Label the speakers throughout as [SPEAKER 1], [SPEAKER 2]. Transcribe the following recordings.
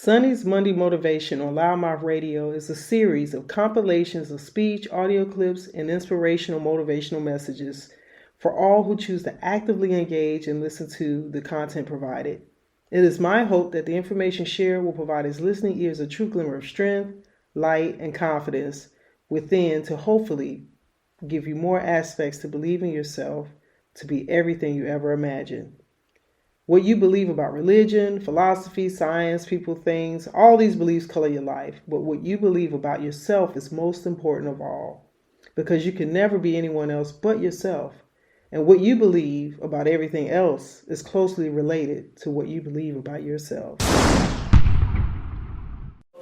[SPEAKER 1] Sonny's Monday Motivation on Loudmouth Radio is a series of compilations of speech, audio clips, and inspirational motivational messages for all who choose to actively engage and listen to the content provided. It is my hope that the information shared will provide his listening ears a true glimmer of strength, light, and confidence within to hopefully give you more aspects to believe in yourself to be everything you ever imagined. What you believe about religion, philosophy, science, people, things, all these beliefs color your life. But what you believe about yourself is most important of all, because you can never be anyone else but yourself. And what you believe about everything else is closely related to what you believe about yourself.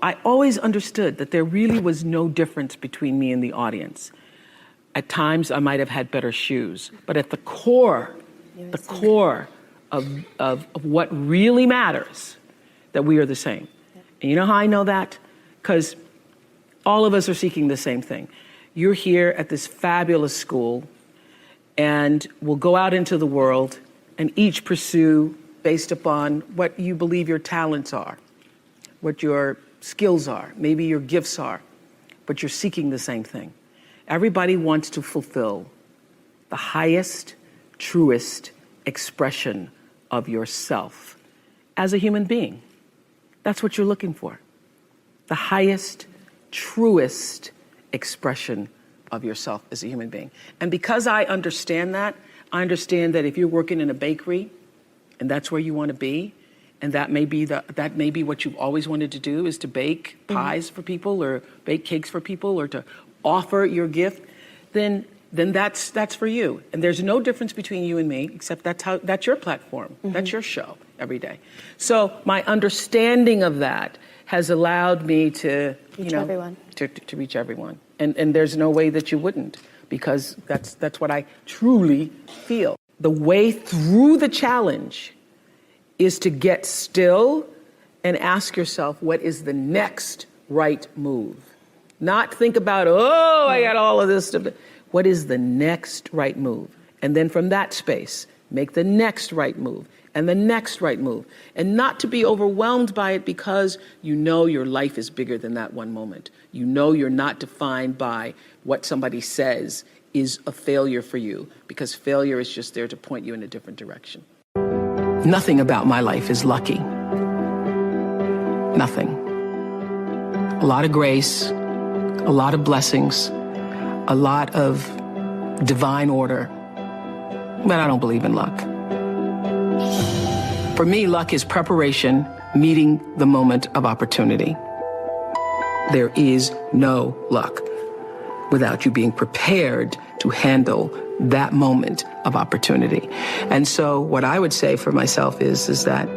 [SPEAKER 2] I always understood that there really was no difference between me and the audience. At times I might have had better shoes, but at the core of what really matters, that we are the same. And you know how I know that? Because all of us are seeking the same thing. You're here at this fabulous school, and we'll go out into the world and each pursue based upon what you believe your talents are, what your skills are, maybe your gifts are, but you're seeking the same thing. Everybody wants to fulfill the highest, truest expression of yourself as a human being. That's what you're looking for. The highest, truest expression of yourself as a human being. And because I understand that if you're working in a bakery and that's where you want to be, and that may be what you've always wanted to do, is to bake pies for people or bake cakes for people or to offer your gift, then that's for you. And there's no difference between you and me, except that's your platform. That's your show every day. So my understanding of that has allowed me to reach everyone. To reach everyone. And there's no way that you wouldn't, because that's what I truly feel. The way through the challenge is to get still and ask yourself, what is the next right move? Not think about, I got all of this stuff. What is the next right move? And then from that space, make the next right move and the next right move. And not to be overwhelmed by it, because you know your life is bigger than that one moment. You know you're not defined by what somebody says is a failure for you, because failure is just there to point you in a different direction. Nothing about my life is lucky. Nothing. A lot of grace, a lot of blessings, a lot of divine order, but I don't believe in luck. For me, luck is preparation, meeting the moment of opportunity. There is no luck without you being prepared to handle that moment of opportunity. And so what I would say for myself is that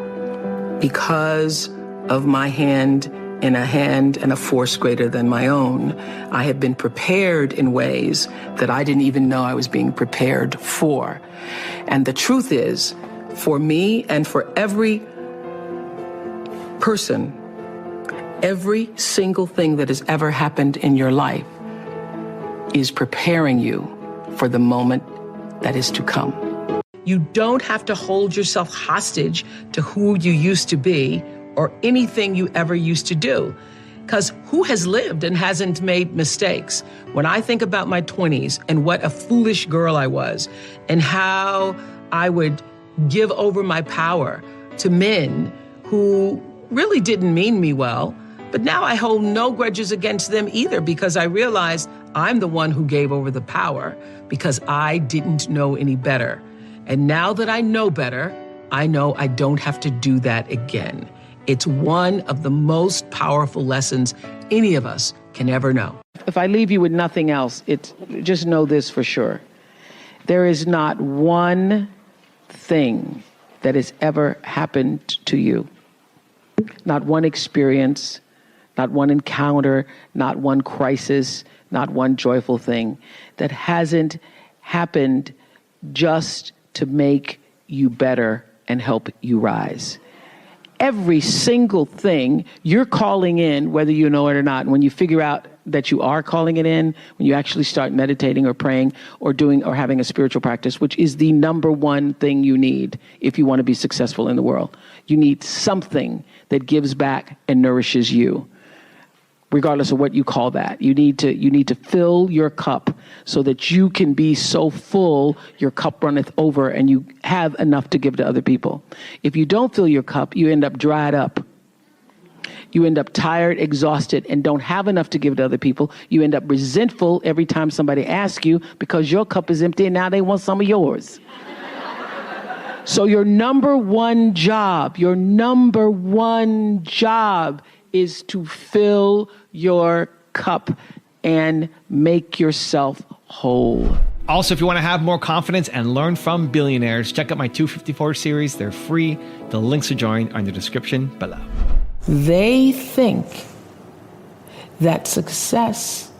[SPEAKER 2] because of my hand in a hand and a force greater than my own, I have been prepared in ways that I didn't even know I was being prepared for. And the truth is, for me and for every person, every single thing that has ever happened in your life is preparing you for the moment that is to come. You don't have to hold yourself hostage to who you used to be or anything you ever used to do. Because who has lived and hasn't made mistakes? When I think about my 20s and what a foolish girl I was, and how I would give over my power to men who really didn't mean me well, but now I hold no grudges against them either, because I realized I'm the one who gave over the power because I didn't know any better. And now that I know better, I know I don't have to do that again. It's one of the most powerful lessons any of us can ever know. If I leave you with nothing else, just know this for sure. There is not one thing that has ever happened to you, not one experience, not one encounter, not one crisis, not one joyful thing that hasn't happened just to make you better and help you rise. Every single thing you're calling in, whether you know it or not, and when you figure out that you are calling it in, when you actually start meditating or praying or doing or having a spiritual practice, which is the number one thing you need if you want to be successful in the world. You need something that gives back and nourishes you, regardless of what you call that. You need to fill your cup so that you can be so full, your cup runneth over, and you have enough to give to other people. If you don't fill your cup, you end up dried up. You end up tired, exhausted, and don't have enough to give to other people. You end up resentful every time somebody asks you because your cup is empty and now they want some of yours. So your number one job is to fill your cup and make yourself whole.
[SPEAKER 3] Also, if you want to have more confidence and learn from billionaires, check out my 254 series. They're free. The links to join are in the description below.
[SPEAKER 2] They think that success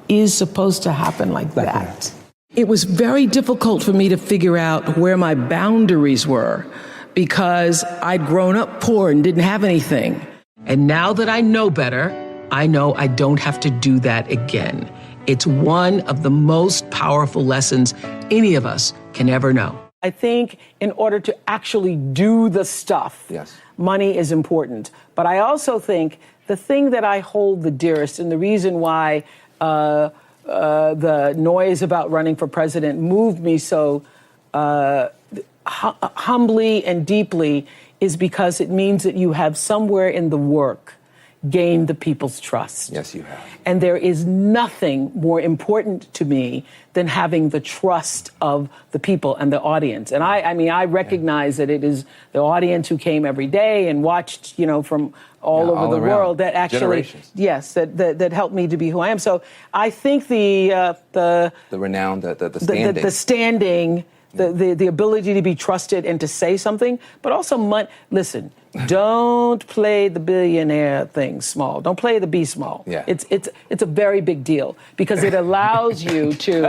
[SPEAKER 2] is supposed to happen like that. It was very difficult for me to figure out where my boundaries were because I'd grown up poor and didn't have anything. And now that I know better, I know I don't have to do that again. It's one of the most powerful lessons any of us can ever know. I think in order to actually do the stuff, yes, money is important. But I also think the thing that I hold the dearest, and the reason why the noise about running for president moved me so humbly and deeply, is because it means that you have somewhere in the work gained the people's trust.
[SPEAKER 4] Yes, you have.
[SPEAKER 2] And there is nothing more important to me than having the trust of the people and the audience. And I recognize that it is the audience who came every day and watched, from all over the world that actually, yes, that helped me to be who I am. So I think the
[SPEAKER 4] renown, the standing.
[SPEAKER 2] The ability to be trusted and to say something, but also money. Listen, don't play the billionaire thing small. Don't play the be small.
[SPEAKER 4] Yeah.
[SPEAKER 2] It's a very big deal because it allows you to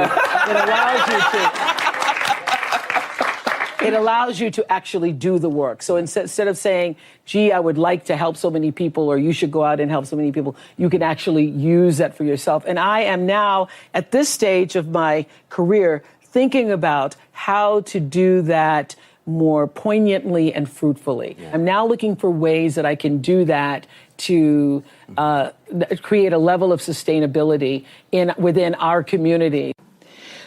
[SPEAKER 2] actually do the work. So instead of saying, gee, I would like to help so many people, or you should go out and help so many people, you can actually use that for yourself. And I am now at this stage of my career thinking about how to do that more poignantly and fruitfully. Yeah. I'm now looking for ways that I can do that to create a level of sustainability within our community.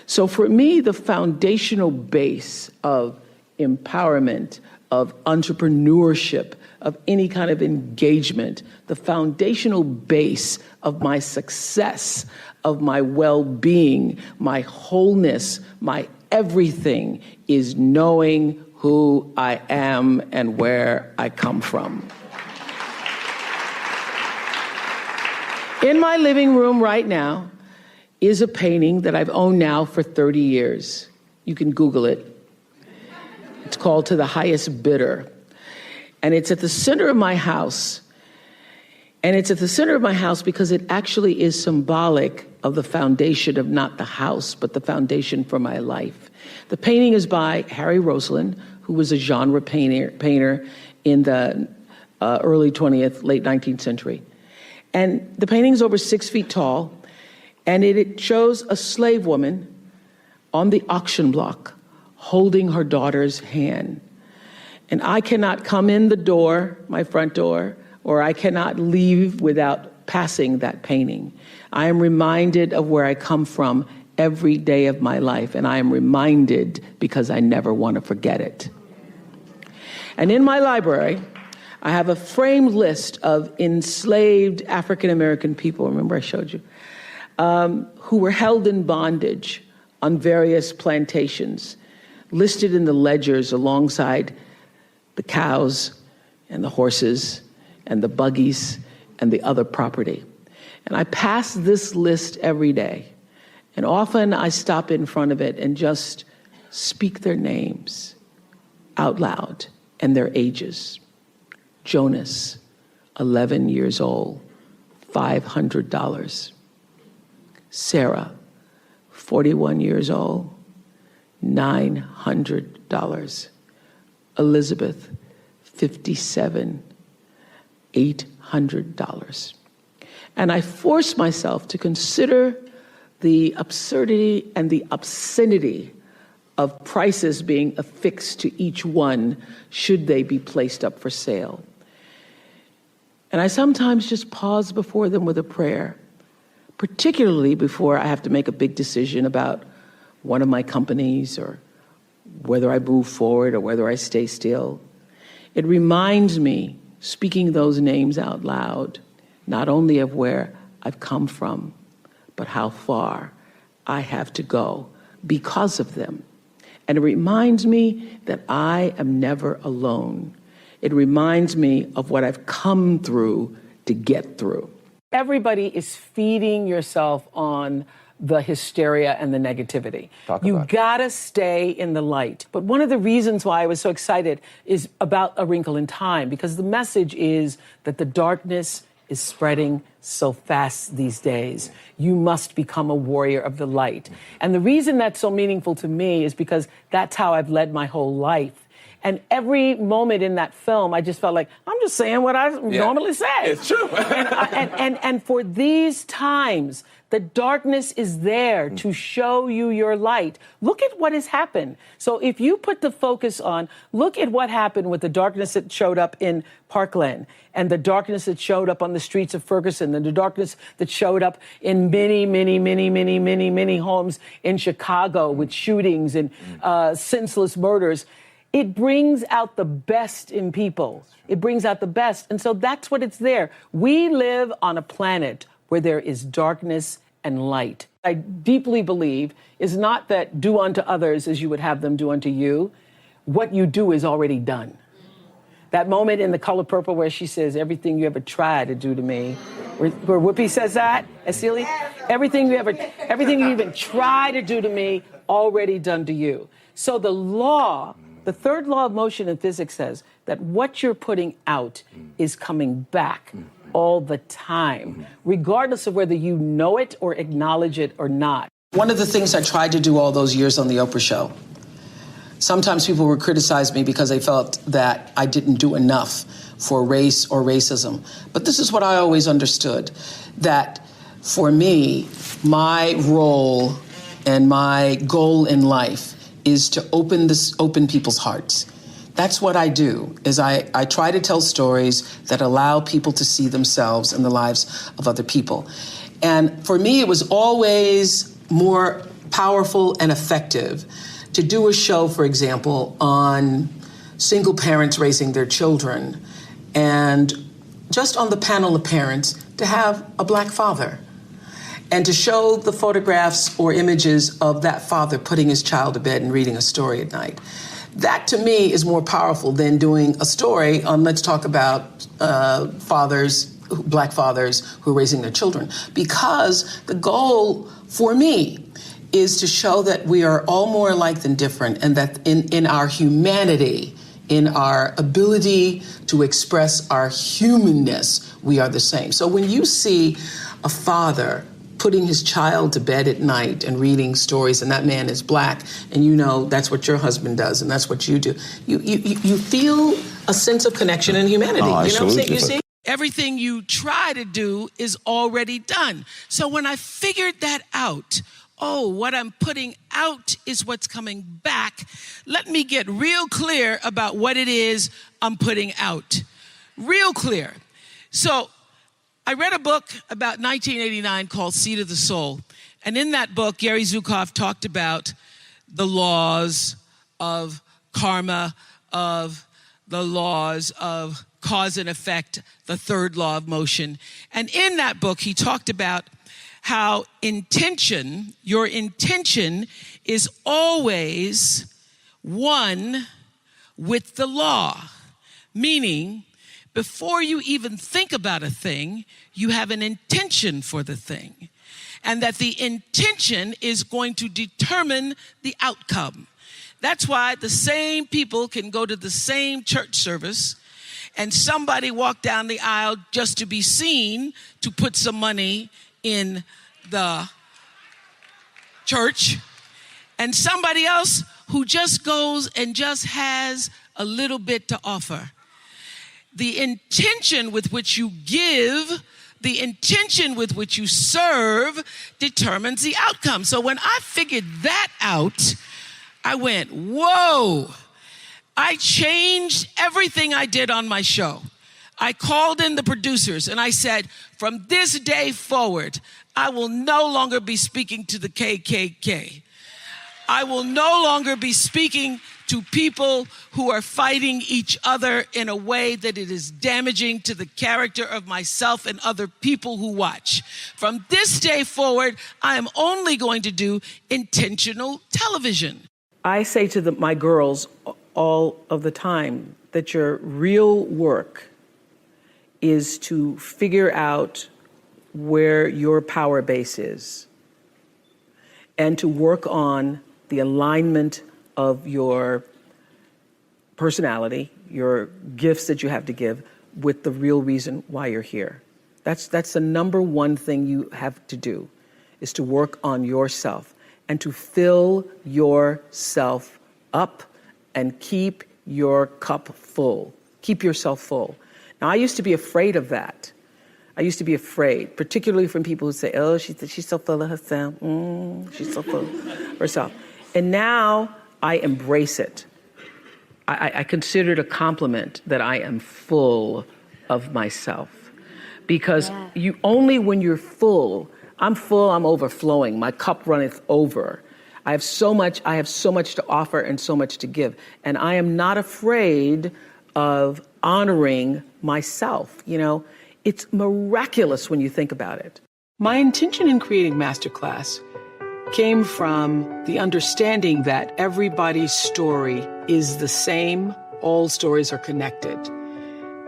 [SPEAKER 2] So for me, the foundational base of empowerment, of entrepreneurship, of any kind of engagement, the foundational base of my success, of my well-being, my wholeness, my everything is knowing who I am and where I come from. In my living room right now is a painting that I've owned now for 30 years. You can Google it. It's called To the Highest Bidder. And it's at the center of my house. And it's at the center of my house because it actually is symbolic of the foundation of not the house, but the foundation for my life. The painting is by Harry Roseland, who was a genre painter in the early 20th, late 19th century. And the painting is over 6 feet tall, and it shows a slave woman on the auction block holding her daughter's hand. And I cannot come in the door, my front door, or I cannot leave without passing that painting. I am reminded of where I come from every day of my life, and I am reminded because I never want to forget it. And in my library, I have a framed list of enslaved African-American people, remember I showed you, who were held in bondage on various plantations, listed in the ledgers alongside the cows and the horses and the buggies and the other property. And I pass this list every day. And often I stop in front of it and just speak their names out loud and their ages. Jonas, 11 years old, $500. Sarah, 41 years old, $900. Elizabeth, 57, $800. And I force myself to consider the absurdity and the obscenity of prices being affixed to each one should they be placed up for sale. And I sometimes just pause before them with a prayer, particularly before I have to make a big decision about one of my companies or whether I move forward or whether I stay still. It reminds me, speaking those names out loud, not only of where I've come from, but how far I have to go because of them. And it reminds me that I am never alone. It reminds me of what I've come through to get through. Everybody is feeding yourself on the hysteria and the negativity. You gotta stay in the light. But one of the reasons why I was so excited is about A Wrinkle in Time, because the message is that the darkness is spreading so fast these days. You must become a warrior of the light. And the reason that's so meaningful to me is because that's how I've led my whole life. And every moment in that film, I just felt like, I'm just saying what I normally say.
[SPEAKER 4] It's true.
[SPEAKER 2] and for these times, the darkness is there to show you your light. Look at what has happened. So if you put the focus on, look at what happened with the darkness that showed up in Parkland and the darkness that showed up on the streets of Ferguson and the darkness that showed up in many homes in Chicago with shootings and senseless murders. It brings out the best in people. It brings out the best. And so that's what it's there. We live on a planet where there is darkness and light. I deeply believe is not that do unto others as you would have them do unto you. What you do is already done. That moment in The Color Purple where she says, everything you ever tried to do to me, where Whoopi says that, Celia, everything you even try to do to me, already done to you. So the law, the third law of motion in physics says that what you're putting out is coming back all the time, regardless of whether you know it or acknowledge it or not.
[SPEAKER 5] One of the things I tried to do all those years on The Oprah Show, sometimes people would criticize me because they felt that I didn't do enough for race or racism. But this is what I always understood, that for me, my role and my goal in life is to open people's hearts. That's what I do, is I try to tell stories that allow people to see themselves in the lives of other people. And for me, it was always more powerful and effective to do a show, for example, on single parents raising their children, and just on the panel of parents, to have a Black father, and to show the photographs or images of that father putting his child to bed and reading a story at night. That, to me, is more powerful than doing a story on, let's talk about Black fathers who are raising their children. Because the goal, for me, is to show that we are all more alike than different, and that in our humanity, in our ability to express our humanness, we are the same. So when you see a father putting his child to bed at night and reading stories, and that man is Black, and you know that's what your husband does, and that's what you do, you feel a sense of connection and humanity.
[SPEAKER 6] Oh,
[SPEAKER 5] you know what I'm saying? You see?
[SPEAKER 2] Everything you try to do is already done. So when I figured that out, what I'm putting out is what's coming back, let me get real clear about what it is I'm putting out. Real clear. So I read a book about 1989 called Seed of the Soul. And in that book, Gary Zukav talked about the laws of karma, of the laws of cause and effect, the third law of motion. And in that book, he talked about how your intention is always one with the law. Meaning, before you even think about a thing, you have an intention for the thing. And that the intention is going to determine the outcome. That's why the same people can go to the same church service and somebody walk down the aisle just to be seen to put some money in the church, and somebody else who just goes and just has a little bit to offer. The intention with which you give
[SPEAKER 5] the intention with which you serve determines the outcome. So when I figured that out, I went, whoa. I changed everything I did on my show. I called in the producers and I said, from this day forward, I will no longer be speaking to the KKK. I will no longer be speaking to people who are fighting each other in a way that it is damaging to the character of myself and other people who watch. From this day forward, I am only going to do intentional television.
[SPEAKER 2] I say to my girls all of the time that your real work is to figure out where your power base is and to work on the alignment of your personality, your gifts that you have to give, with the real reason why you're here. That's the number one thing you have to do, is to work on yourself and to fill yourself up and keep your cup full. Keep yourself full. Now, I used to be afraid of that. I used to be afraid, particularly from people who say, oh, she's so full of herself. She's so full of herself. And now I embrace it. I consider it a compliment that I am full of myself. Because you only when you're full, I'm overflowing. My cup runneth over. I have so much to offer and so much to give. And I am not afraid of honoring myself. You know, it's miraculous when you think about it. My intention in creating Masterclass came from the understanding that everybody's story is the same. All stories are connected.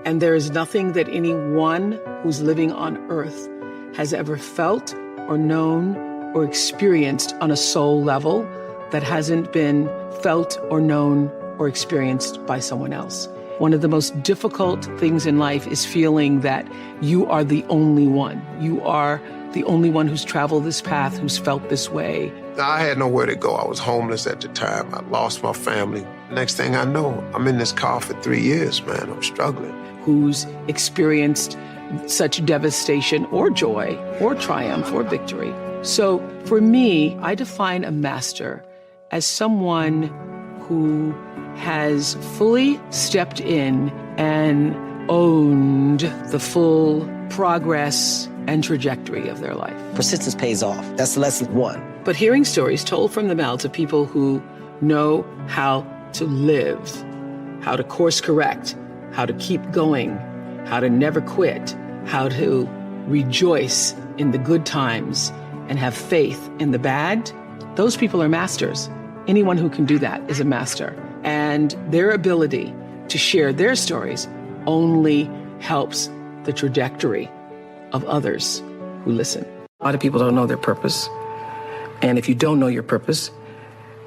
[SPEAKER 2] And there is nothing that anyone who's living on earth has ever felt or known or experienced on a soul level that hasn't been felt or known or experienced by someone else. One of the most difficult things in life is feeling that you are the only one. You are the only one who's traveled this path, who's felt this way.
[SPEAKER 6] I had nowhere to go. I was homeless at the time. I lost my family. Next thing I know, I'm in this car for 3 years, man. I'm struggling.
[SPEAKER 2] Who's experienced such devastation or joy or triumph or victory. So for me, I define a master as someone who has fully stepped in and owned the full progress and trajectory of their life.
[SPEAKER 7] Persistence pays off. That's lesson one.
[SPEAKER 2] But hearing stories told from the mouths of people who know how to live, how to course correct, how to keep going, how to never quit, how to rejoice in the good times and have faith in the bad, those people are masters. Anyone who can do that is a master. And their ability to share their stories only helps the trajectory of others who listen. A lot of people don't know their purpose. And if you don't know your purpose,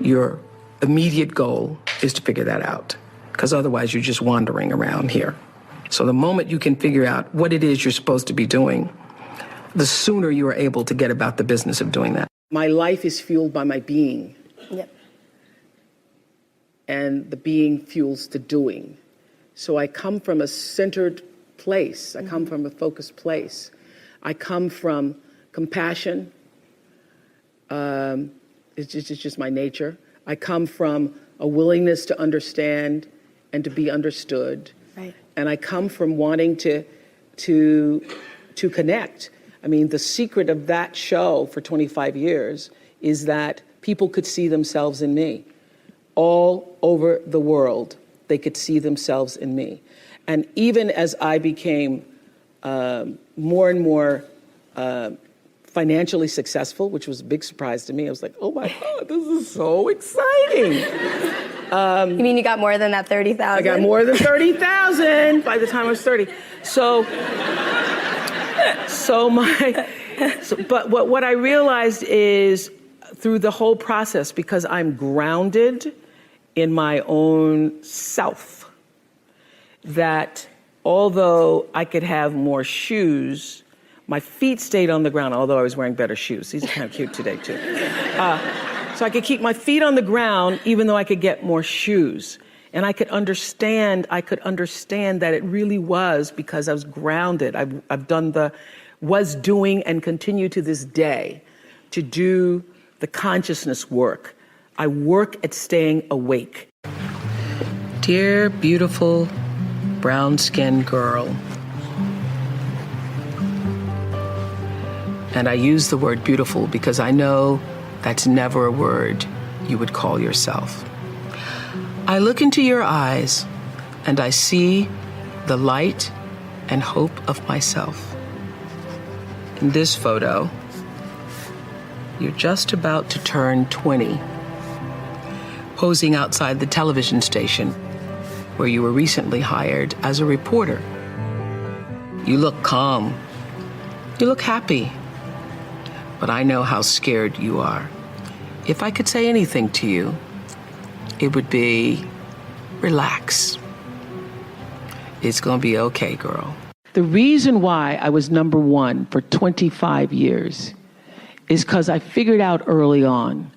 [SPEAKER 2] your immediate goal is to figure that out, because otherwise you're just wandering around here. So the moment you can figure out what it is you're supposed to be doing, the sooner you are able to get about the business of doing that. My life is fueled by my being.
[SPEAKER 8] Yep.
[SPEAKER 2] And the being fuels the doing. So I come from a centered place. I come from a focused place. I come from compassion. It's just my nature. I come from a willingness to understand and to be understood.
[SPEAKER 8] Right.
[SPEAKER 2] And I come from wanting to connect. I mean, the secret of that show for 25 years is that people could see themselves in me. All over the world, they could see themselves in me. And even as I became more and more financially successful, which was a big surprise to me, I was like, oh my God, this is so exciting.
[SPEAKER 8] You mean you got more than that 30,000?
[SPEAKER 2] I got more than 30,000 by the time I was 30. But what I realized is through the whole process, because I'm grounded in my own self, that although I could have more shoes, my feet stayed on the ground, although I was wearing better shoes. These are kind of cute today, too. So I could keep my feet on the ground, even though I could get more shoes. And I could understand that it really was because I was grounded. I've done was doing and continue to this day to do the consciousness work. I work at staying awake. Dear beautiful brown-skinned girl. And I use the word beautiful because I know that's never a word you would call yourself. I look into your eyes and I see the light and hope of myself. In this photo, you're just about to turn 20, posing outside the television station where you were recently hired as a reporter. You look calm. You look happy. But I know how scared you are. If I could say anything to you, it would be, relax. It's gonna be okay, girl. The reason why I was number one for 25 years is because I figured out early on,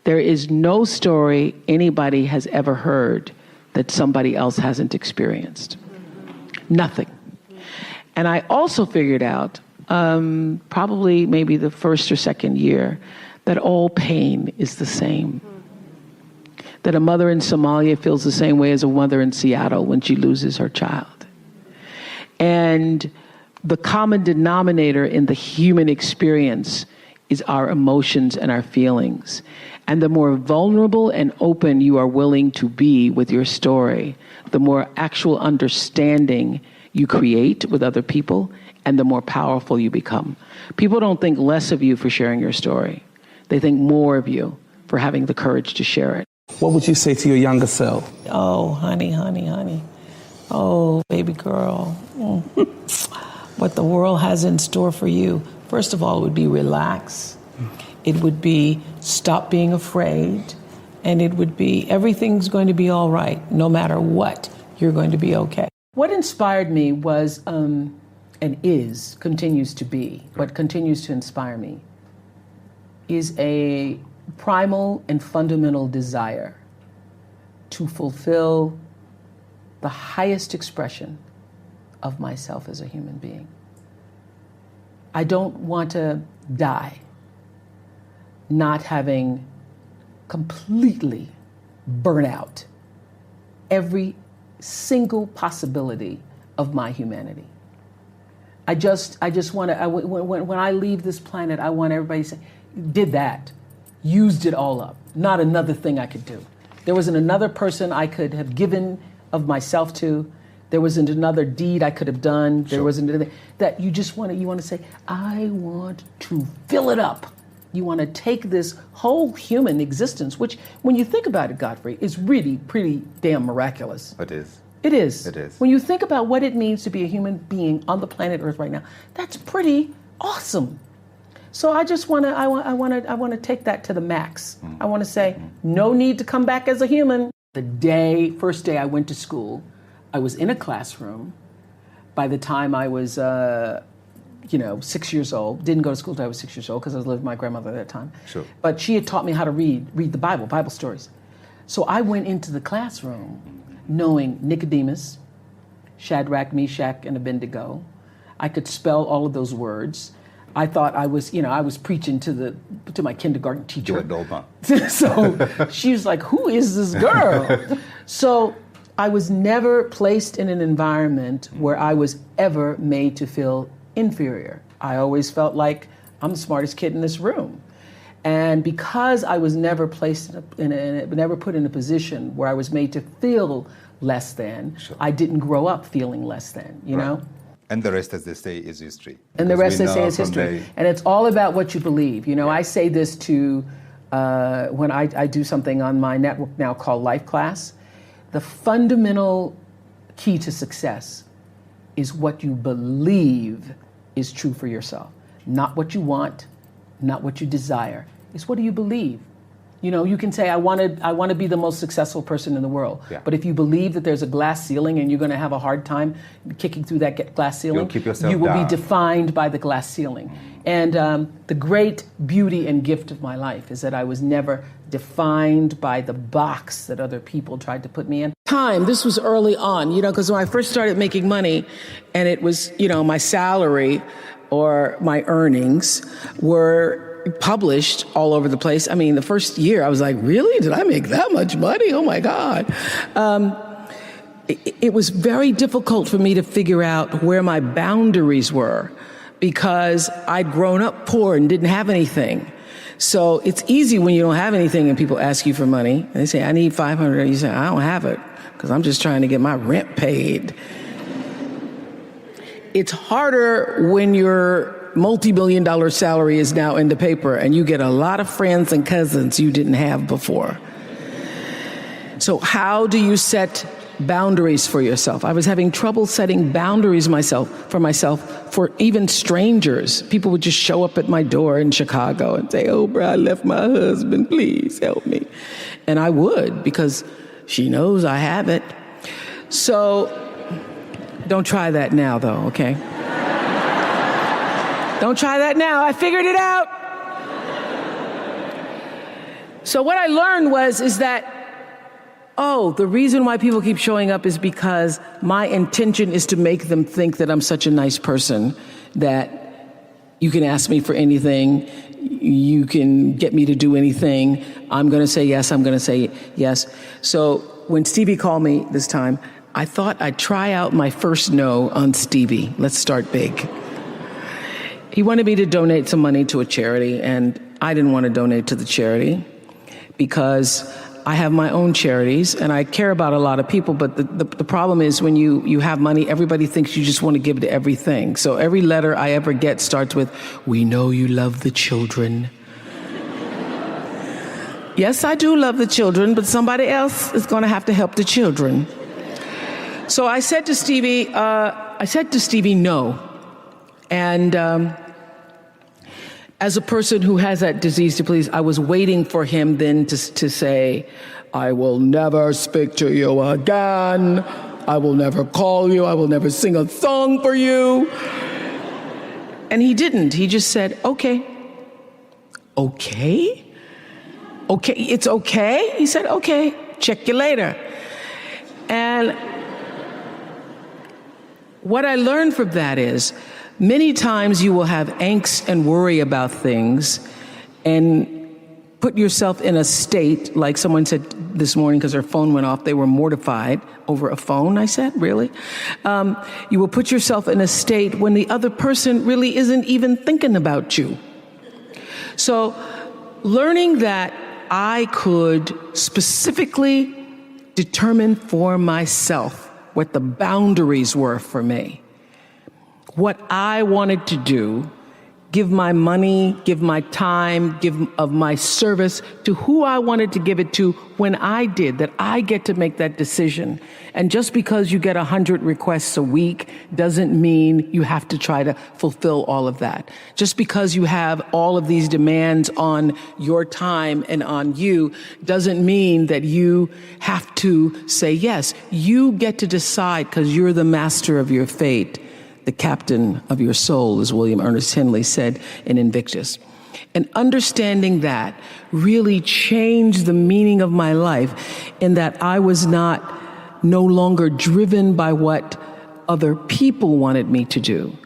[SPEAKER 2] there is no story anybody has ever heard that somebody else hasn't experienced. Nothing. And I also figured out, probably maybe the first or second year, that all pain is the same. That a mother in Somalia feels the same way as a mother in Seattle when she loses her child. And the common denominator in the human experience is our emotions and our feelings. And the more vulnerable and open you are willing to be with your story, the more actual understanding you create with other people, and the more powerful you become. People don't think less of you for sharing your story. They think more of you for having the courage to share it.
[SPEAKER 9] What would you say to your younger self?
[SPEAKER 2] Oh, honey, honey, honey. Oh, baby girl. What the world has in store for you. First of all, it would be relax. It would be stop being afraid. And it would be everything's going to be all right. No matter what, you're going to be okay. What inspired me was, and continues to be, what continues to inspire me, is a primal and fundamental desire to fulfill the highest expression of myself as a human being. I don't want to die not having completely burn out every single possibility of my humanity. I just want to, when I leave this planet, I want everybody to say, did that, used it all up, not another thing I could do. There wasn't another person I could have given of myself to. There wasn't another deed I could have done. There wasn't anything that you want to say, I want to fill it up. You want to take this whole human existence, which when you think about it, Godfrey, is really pretty damn miraculous.
[SPEAKER 10] It is.
[SPEAKER 2] It is.
[SPEAKER 10] It is.
[SPEAKER 2] When you think about what it means to be a human being on the planet Earth right now, that's pretty awesome. So I just want to take that to the max. I want to say, no need to come back as a human. The first day I went to school, I was in a classroom. By the time I was, 6 years old, didn't go to school until I was 6 years old because I was living with my grandmother at that time.
[SPEAKER 10] Sure.
[SPEAKER 2] But she had taught me how to read the Bible stories. So I went into the classroom knowing Nicodemus, Shadrach, Meshach, and Abednego. I could spell all of those words. I thought I was preaching to my kindergarten teacher. So she was like, who is this girl? So I was never placed in an environment where I was ever made to feel inferior. I always felt like I'm the smartest kid in this room. And because I was never placed never put in a position where I was made to feel less than, I didn't grow up feeling less than, you know?
[SPEAKER 10] And the rest, as they say, is history.
[SPEAKER 2] And the rest, they say, is history. And it's all about what you believe. You know, I say this to, when I do something on my network now called Life Class, the fundamental key to success is what you believe is true for yourself. Not what you want, not what you desire. It's what do you believe? You know, you can say, I want to be the most successful person in the world.
[SPEAKER 10] Yeah.
[SPEAKER 2] But if you believe that there's a glass ceiling and you're going to have a hard time kicking through that glass ceiling,
[SPEAKER 10] keep yourself
[SPEAKER 2] you will
[SPEAKER 10] down.
[SPEAKER 2] be defined by the glass ceiling. And the great beauty and gift of my life is that I was never defined by the box that other people tried to put me in. This was early on, you know, because when I first started making money and it was, you know, my salary or my earnings were published all over the place. I mean, the first year I was like, really? Did I make that much money? Oh my God. It was very difficult for me to figure out where my boundaries were because I'd grown up poor and didn't have anything. So it's easy when you don't have anything and people ask you for money. And they say, I need $500. You say, I don't have it because I'm just trying to get my rent paid. It's harder when your multi-million-dollar salary is now in the paper and you get a lot of friends and cousins you didn't have before. So how do you set boundaries for yourself? I was having trouble setting boundaries for myself for even strangers. People would just show up at my door in Chicago and say, Oprah, I left my husband, please help me. And I would, because she knows I have it. So don't try that now though, okay? Don't try that now. I figured it out. So what I learned is that, the reason why people keep showing up is because my intention is to make them think that I'm such a nice person that you can ask me for anything, you can get me to do anything. I'm going to say yes, I'm going to say yes. So when Stevie called me this time, I thought I'd try out my first no on Stevie. Let's start big. He wanted me to donate some money to a charity, and I didn't want to donate to the charity because I have my own charities, and I care about a lot of people, but the problem is when you have money, everybody thinks you just want to give to everything. So every letter I ever get starts with, we know you love the children. Yes, I do love the children, but somebody else is going to have to help the children. So I said to Stevie, no. And as a person who has that disease to please, I was waiting for him then to say, I will never speak to you again. I will never call you. I will never sing a song for you. And he didn't. He just said, okay. Okay? Okay, it's okay? He said, okay, check you later. And what I learned from that is, many times you will have angst and worry about things and put yourself in a state, like someone said this morning because their phone went off, they were mortified over a phone, I said, really? You will put yourself in a state when the other person really isn't even thinking about you. So learning that I could specifically determine for myself what the boundaries were for me, what I wanted to do, give my money, give my time, give of my service to who I wanted to give it to when I did, that I get to make that decision. And just because you get 100 requests a week doesn't mean you have to try to fulfill all of that. Just because you have all of these demands on your time and on you doesn't mean that you have to say yes. You get to decide because you're the master of your fate. The captain of your soul, as William Ernest Henley said in Invictus. And understanding that really changed the meaning of my life in that I was no longer driven by what other people wanted me to do,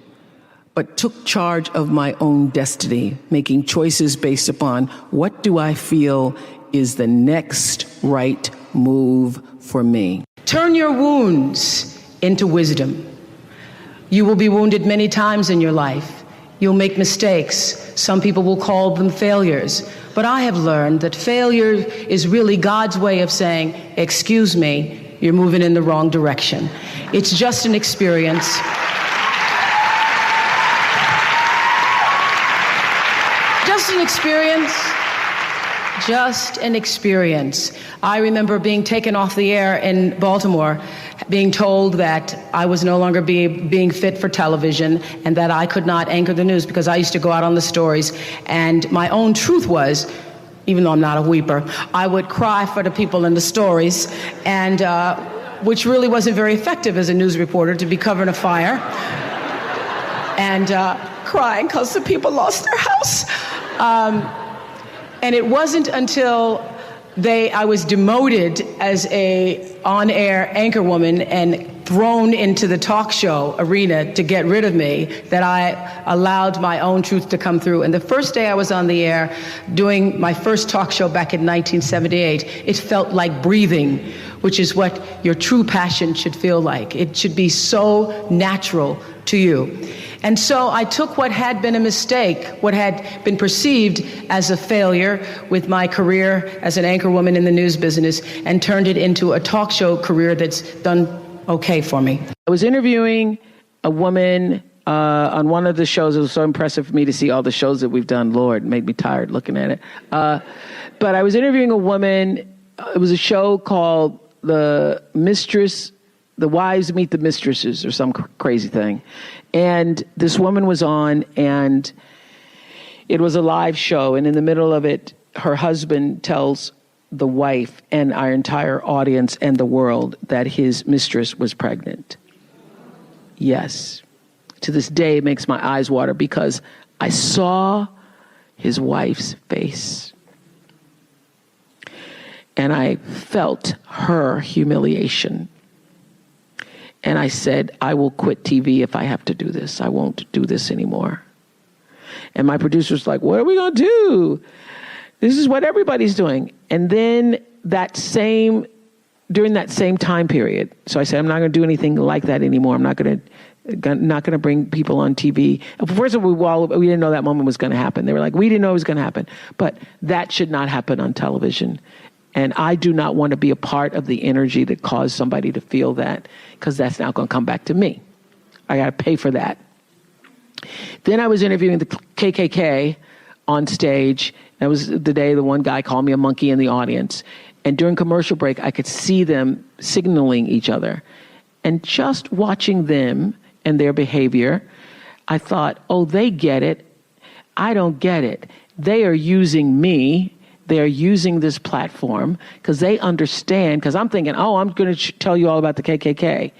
[SPEAKER 2] but took charge of my own destiny, making choices based upon what do I feel is the next right move for me. Turn your wounds into wisdom. You will be wounded many times in your life. You'll make mistakes. Some people will call them failures. But I have learned that failure is really God's way of saying, excuse me, you're moving in the wrong direction. It's just an experience. Just an experience. Just an experience. I remember being taken off the air in Baltimore, being told that I was no longer being fit for television and that I could not anchor the news because I used to go out on the stories. And my own truth was, even though I'm not a weeper, I would cry for the people in the stories, and which really wasn't very effective as a news reporter, to be covering a fire and crying because the people lost their house. And it wasn't until I was demoted as a on-air anchor woman and thrown into the talk show arena to get rid of me that I allowed my own truth to come through. And the first day I was on the air doing my first talk show back in 1978, it felt like breathing, which is what your true passion should feel like. It should be so natural to you. And so I took what had been a mistake, what had been perceived as a failure with my career as an anchor woman in the news business, and turned it into a talk show career that's done okay for me. I was interviewing a woman on one of the shows. It was so impressive for me to see all the shows that we've done. Lord, it made me tired looking at it. But I was interviewing a woman. It was a show called The Wives Meet the Mistresses, or some crazy thing. And this woman was on, and it was a live show. And in the middle of it, her husband tells the wife and our entire audience and the world that his mistress was pregnant. Yes. To this day, it makes my eyes water because I saw his wife's face. And I felt her humiliation. And I said, I will quit TV if I have to do this. I won't do this anymore. And my producer's like, what are we going to do? This is what everybody's doing. And then during that same time period, so I said, I'm not going to do anything like that anymore. I'm not going to bring people on TV. First of all, we didn't know that moment was going to happen. They were like, we didn't know it was going to happen. But that should not happen on television. And I do not want to be a part of the energy that caused somebody to feel that, because that's not going to come back to me. I got to pay for that. Then I was interviewing the KKK on stage. That was the day the one guy called me a monkey in the audience. And during commercial break, I could see them signaling each other. And just watching them and their behavior, I thought, oh, they get it. I don't get it. They are using me. They are using this platform because they understand, because I'm thinking, oh, I'm going to tell you all about the KKK.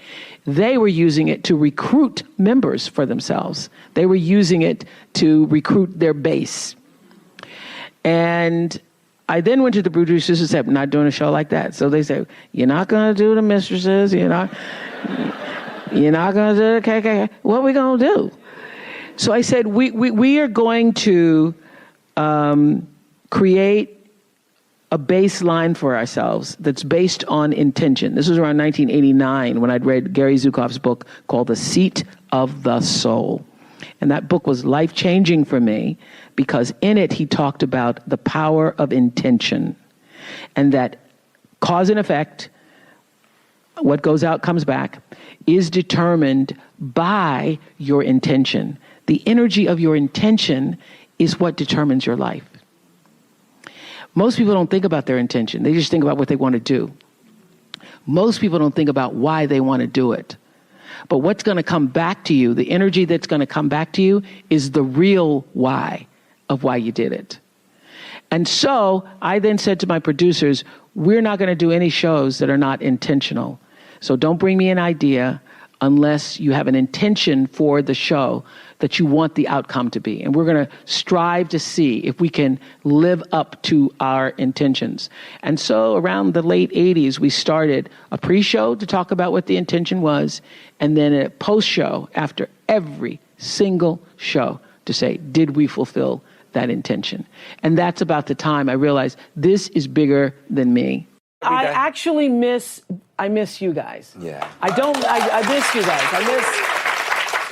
[SPEAKER 2] They were using it to recruit members for themselves. They were using it to recruit their base. And I then went to the producers and said, I'm not doing a show like that. So they said, you're not going to do the mistresses. You're not going to do the KKK. What are we going to do? So I said, we are going to create a baseline for ourselves that's based on intention. This was around 1989 when I'd read Gary Zukav's book called The Seat of the Soul. And that book was life-changing for me because in it he talked about the power of intention, and that cause and effect, what goes out comes back, is determined by your intention. The energy of your intention is what determines your life. Most people don't think about their intention. They just think about what they want to do. Most people don't think about why they want to do it. But what's going to come back to you, the energy that's going to come back to you, is the real why of why you did it. And so I then said to my producers, we're not going to do any shows that are not intentional. So don't bring me an idea unless you have an intention for the show that you want the outcome to be. And we're going to strive to see if we can live up to our intentions. And so around the late 80s, we started a pre-show to talk about what the intention was, and then a post-show after every single show to say, did we fulfill that intention? And that's about the time I realized this is bigger than me. I actually miss you guys.
[SPEAKER 4] Yeah.
[SPEAKER 2] I miss you guys.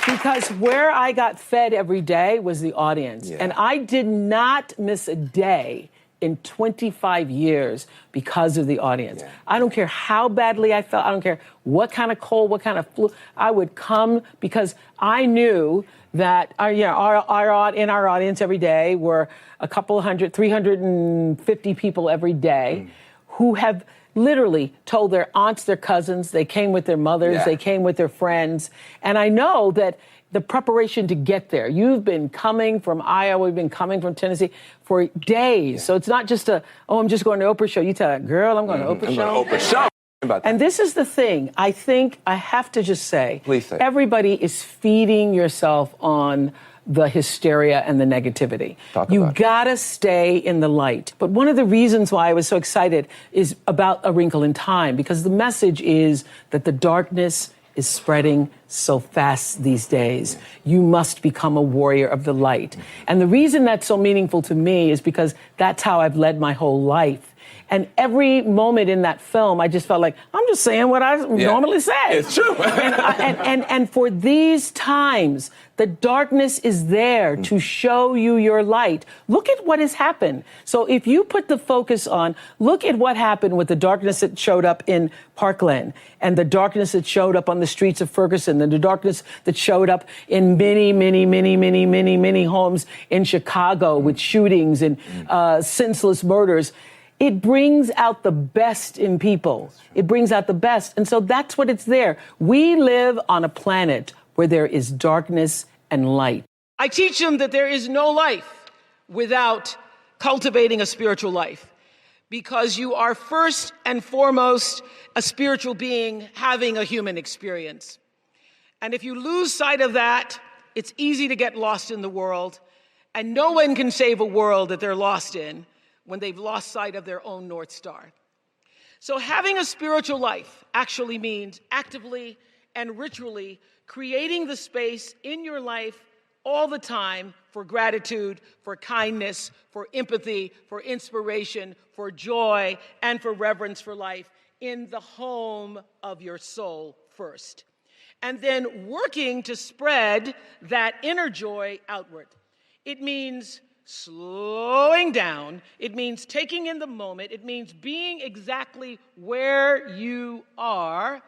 [SPEAKER 2] Because where I got fed every day was the audience. Yeah. And I did not miss a day in 25 years because of the audience. Yeah. I don't care how badly I felt. I don't care what kind of cold, what kind of flu. I would come because I knew that in our audience every day were a couple hundred, 350 people every day who have literally told their aunts, their cousins, they came with their mothers, they came with their friends. And I know that the preparation to get there. You've been coming from Iowa, we've been coming from Tennessee for days. So it's not just I'm just going to Oprah show. You tell that girl, I'm going to Oprah show.
[SPEAKER 4] I'm going to Oprah show.
[SPEAKER 2] And this is the thing. I think I have to just say,
[SPEAKER 4] please say,
[SPEAKER 2] everybody is feeding yourself on the hysteria and the negativity. You gotta stay in the light. But one of the reasons why I was so excited is about A Wrinkle in Time, because the message is that the darkness is spreading so fast these days. You must become a warrior of the light. And the reason that's so meaningful to me is because that's how I've led my whole life. And every moment in that film, I just felt like, I'm just saying what I normally say.
[SPEAKER 4] It's true.
[SPEAKER 2] and for these times, the darkness is there to show you your light. Look at what has happened. So if you put the focus on, look at what happened with the darkness that showed up in Parkland, and the darkness that showed up on the streets of Ferguson, and the darkness that showed up in many homes in Chicago with shootings and senseless murders. It brings out the best in people. It brings out the best. And so that's what it's there. We live on a planet where there is darkness and light. I teach them that there is no life without cultivating a spiritual life, because you are first and foremost a spiritual being having a human experience. And if you lose sight of that, it's easy to get lost in the world, and no one can save a world that they're lost in when they've lost sight of their own North Star. So having a spiritual life actually means actively and ritually creating the space in your life all the time for gratitude, for kindness, for empathy, for inspiration, for joy, and for reverence for life in the home of your soul first. And then working to spread that inner joy outward. It means slowing down. It means taking in the moment. It means being exactly where you are,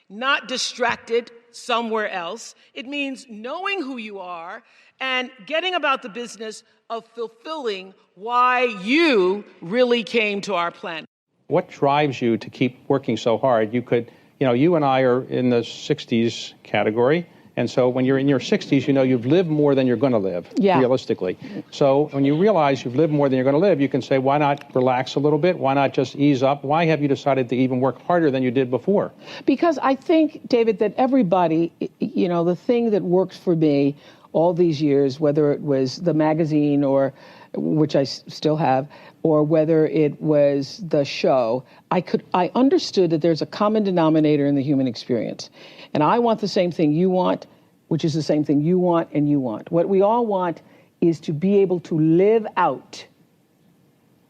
[SPEAKER 2] not distracted somewhere else. It means knowing who you are and getting about the business of fulfilling why you really came to our planet.
[SPEAKER 11] What drives you to keep working so hard? You and I are in the 60s category. And so when you're in your 60s, you've lived more than you're going to live, realistically. So when you realize you've lived more than you're going to live, you can say, why not relax a little bit? Why not just ease up? Why have you decided to even work harder than you did before?
[SPEAKER 2] Because I think, David, that everybody, the thing that works for me all these years, whether it was the magazine, or which I still have, or whether it was the show, I understood that there's a common denominator in the human experience. And I want the same thing you want, which is the same thing you want and you want. What we all want is to be able to live out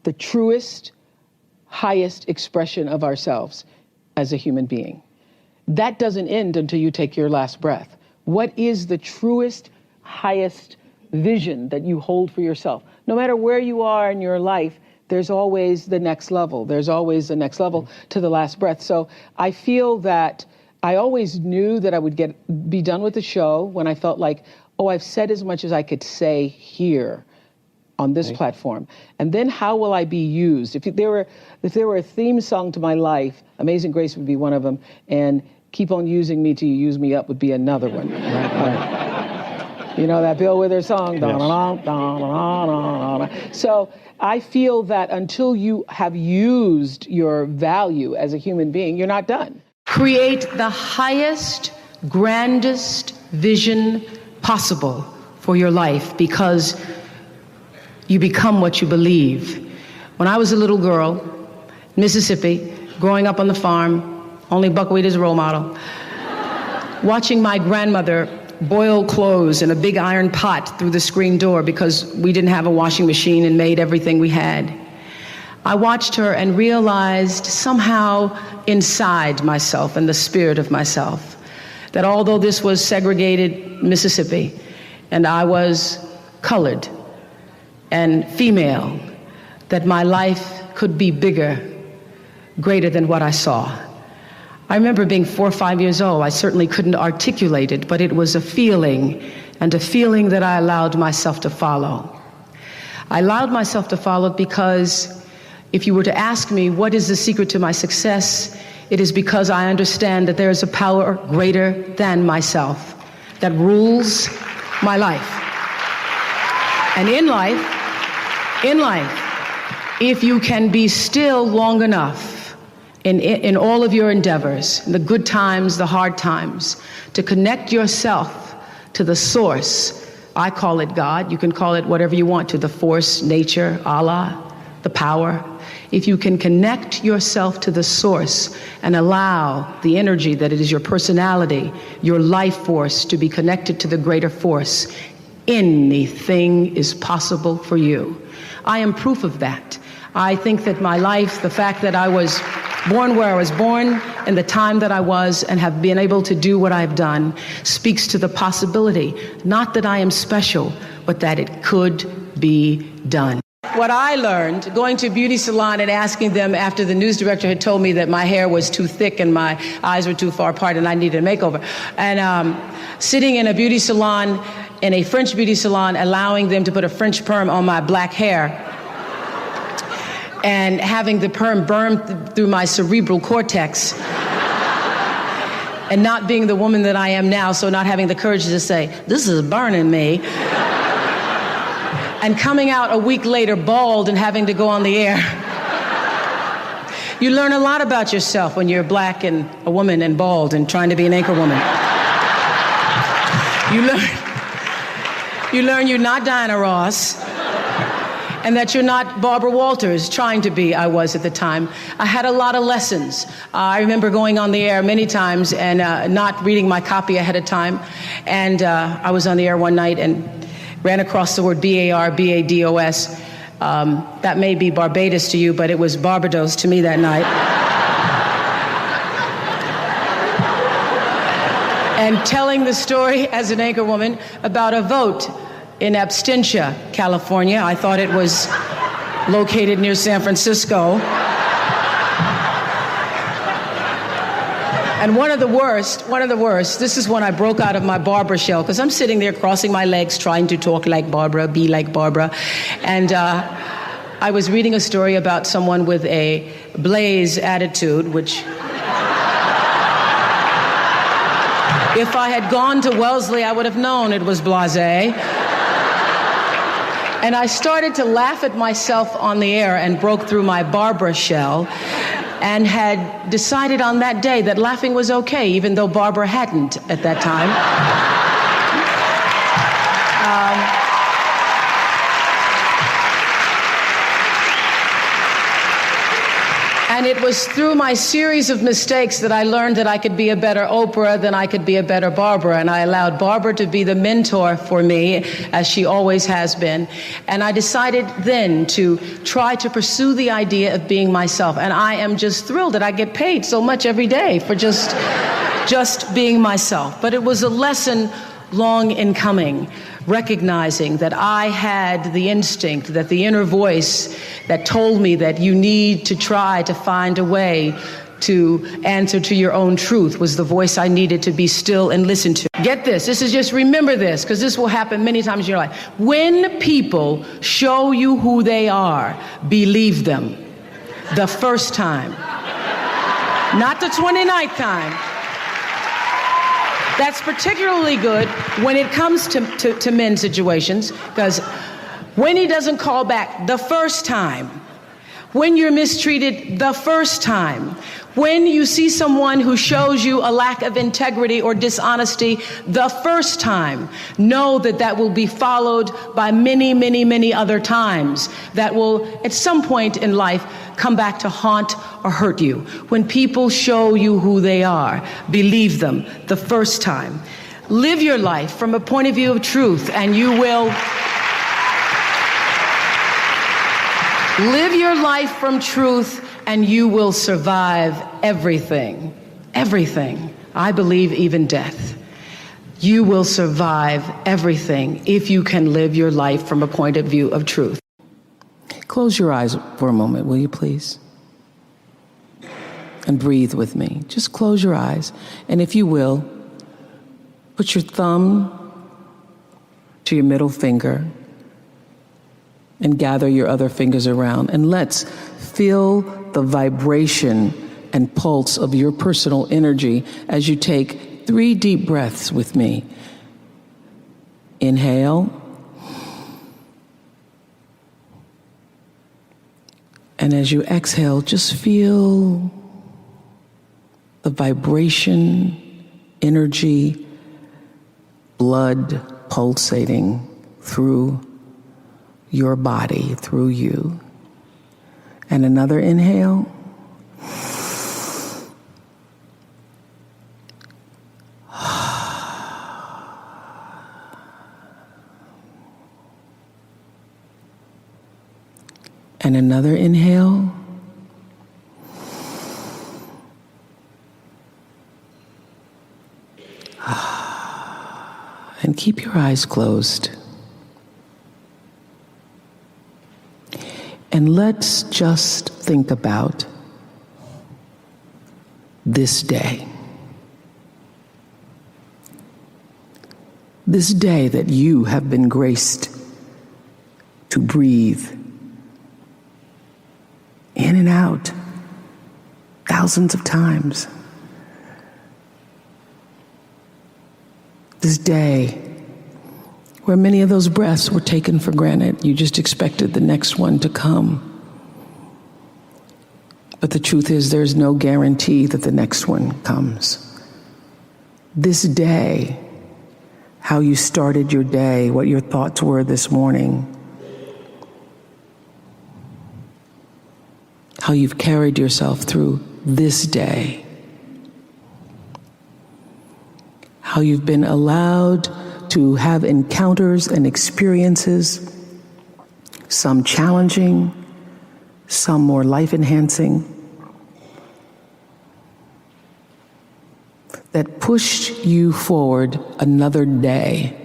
[SPEAKER 2] the truest, highest expression of ourselves as a human being. That doesn't end until you take your last breath. What is the truest, highest vision that you hold for yourself? No matter where you are in your life, there's always the next level. There's always the next level to the last breath. So I feel that I always knew that I would be done with the show when I felt like, I've said as much as I could say here on this platform. And then how will I be used? If there were a theme song to my life, Amazing Grace would be one of them, and Keep on Using Me Till You Use Me Up would be another one. You know that Bill Withers song? Yes. So I feel that until you have used your value as a human being, you're not done.
[SPEAKER 5] Create the highest, grandest vision possible for your life, because you become what you believe. When I was a little girl, Mississippi, growing up on the farm, only buckwheat as a role model, watching my grandmother boil clothes in a big iron pot through the screen door because we didn't have a washing machine and made everything we had. I watched her and realized somehow inside myself and the spirit of myself that although this was segregated Mississippi and I was colored and female, that my life could be bigger, greater than what I saw. I remember being 4 or 5 years old. I certainly couldn't articulate it, but it was a feeling, and a feeling that I allowed myself to follow. I allowed myself to follow because if you were to ask me what is the secret to my success, it is because I understand that there is a power greater than myself, that rules my life. And in life, if you can be still long enough in all of your endeavors, the good times, the hard times, to connect yourself to the source. I call it God. You can call it whatever you want to, the force, nature, Allah, the power. If you can connect yourself to the source and allow the energy that it is your personality, your life force to be connected to the greater force, anything is possible for you. I am proof of that. I think that my life, the fact that I was born where I was born, in the time that I was, and have been able to do what I've done, speaks to the possibility, not that I am special, but that it could be done. What I learned, going to a beauty salon and asking them after the news director had told me that my hair was too thick and my eyes were too far apart and I needed a makeover, and sitting in a beauty salon, in a French beauty salon, allowing them to put a French perm on my black hair, and having the perm burn through my cerebral cortex, and not being the woman that I am now, so not having the courage to say, this is burning me, and coming out a week later bald and having to go on the air. You learn a lot about yourself when you're black and a woman and bald and trying to be an anchor woman. You learn you're not Diana Ross, and that you're not Barbara Walters trying to be. I was at the time. I had a lot of lessons. I remember going on the air many times and not reading my copy ahead of time. And I was on the air one night and ran across the word B-A-R-B-A-D-O-S. That may be Barbados to you, but it was Barbados to me that night. And telling the story as an anchor woman about a vote in Absentia, California. I thought it was located near San Francisco. And one of the worst, this is when I broke out of my Barbara shell, because I'm sitting there crossing my legs, trying to talk like Barbara, be like Barbara. And I was reading a story about someone with a blaze attitude, which, if I had gone to Wellesley, I would have known it was blasé. And I started to laugh at myself on the air and broke through my Barbara shell, and had decided on that day that laughing was okay, even though Barbara hadn't at that time. And it was through my series of mistakes that I learned that I could be a better Oprah than I could be a better Barbara. And I allowed Barbara to be the mentor for me, as she always has been. And I decided then to try to pursue the idea of being myself. And I am just thrilled that I get paid so much every day for just being myself. But it was a lesson long in coming, recognizing that I had the instinct, that the inner voice that told me that you need to try to find a way to answer to your own truth was the voice I needed to be still and listen to. Get this is just, remember this, because this will happen many times in your life. When people show you who they are, believe them the first time, not the 29th time. That's particularly good when it comes to men's situations, because when he doesn't call back the first time, when you're mistreated the first time, when you see someone who shows you a lack of integrity or dishonesty the first time, know that that will be followed by many, many, many other times that will, at some point in life, come back to haunt or hurt you. When people show you who they are, believe them the first time. Live your life from a point of view of truth, and you will live your life from truth, and you will survive everything. Everything. I believe even death. You will survive everything if you can live your life from a point of view of truth. Close your eyes for a moment, will you please? And breathe with me. Just close your eyes. And if you will, put your thumb to your middle finger and gather your other fingers around. And let's feel the vibration and pulse of your personal energy as you take 3 deep breaths with me.
[SPEAKER 2] inhale. And as you exhale, just feel the vibration, energy, blood pulsating through your body, through you. And another inhale. And another inhale. And keep your eyes closed. And let's just think about this day. This day that you have been graced to breathe in and out thousands of times. This day where many of those breaths were taken for granted. You just expected the next one to come. But the truth is, there's no guarantee that the next one comes. This day, how you started your day, what your thoughts were this morning, how you've carried yourself through this day, how you've been allowed to have encounters and experiences, some challenging, some more life-enhancing, that pushed you forward another day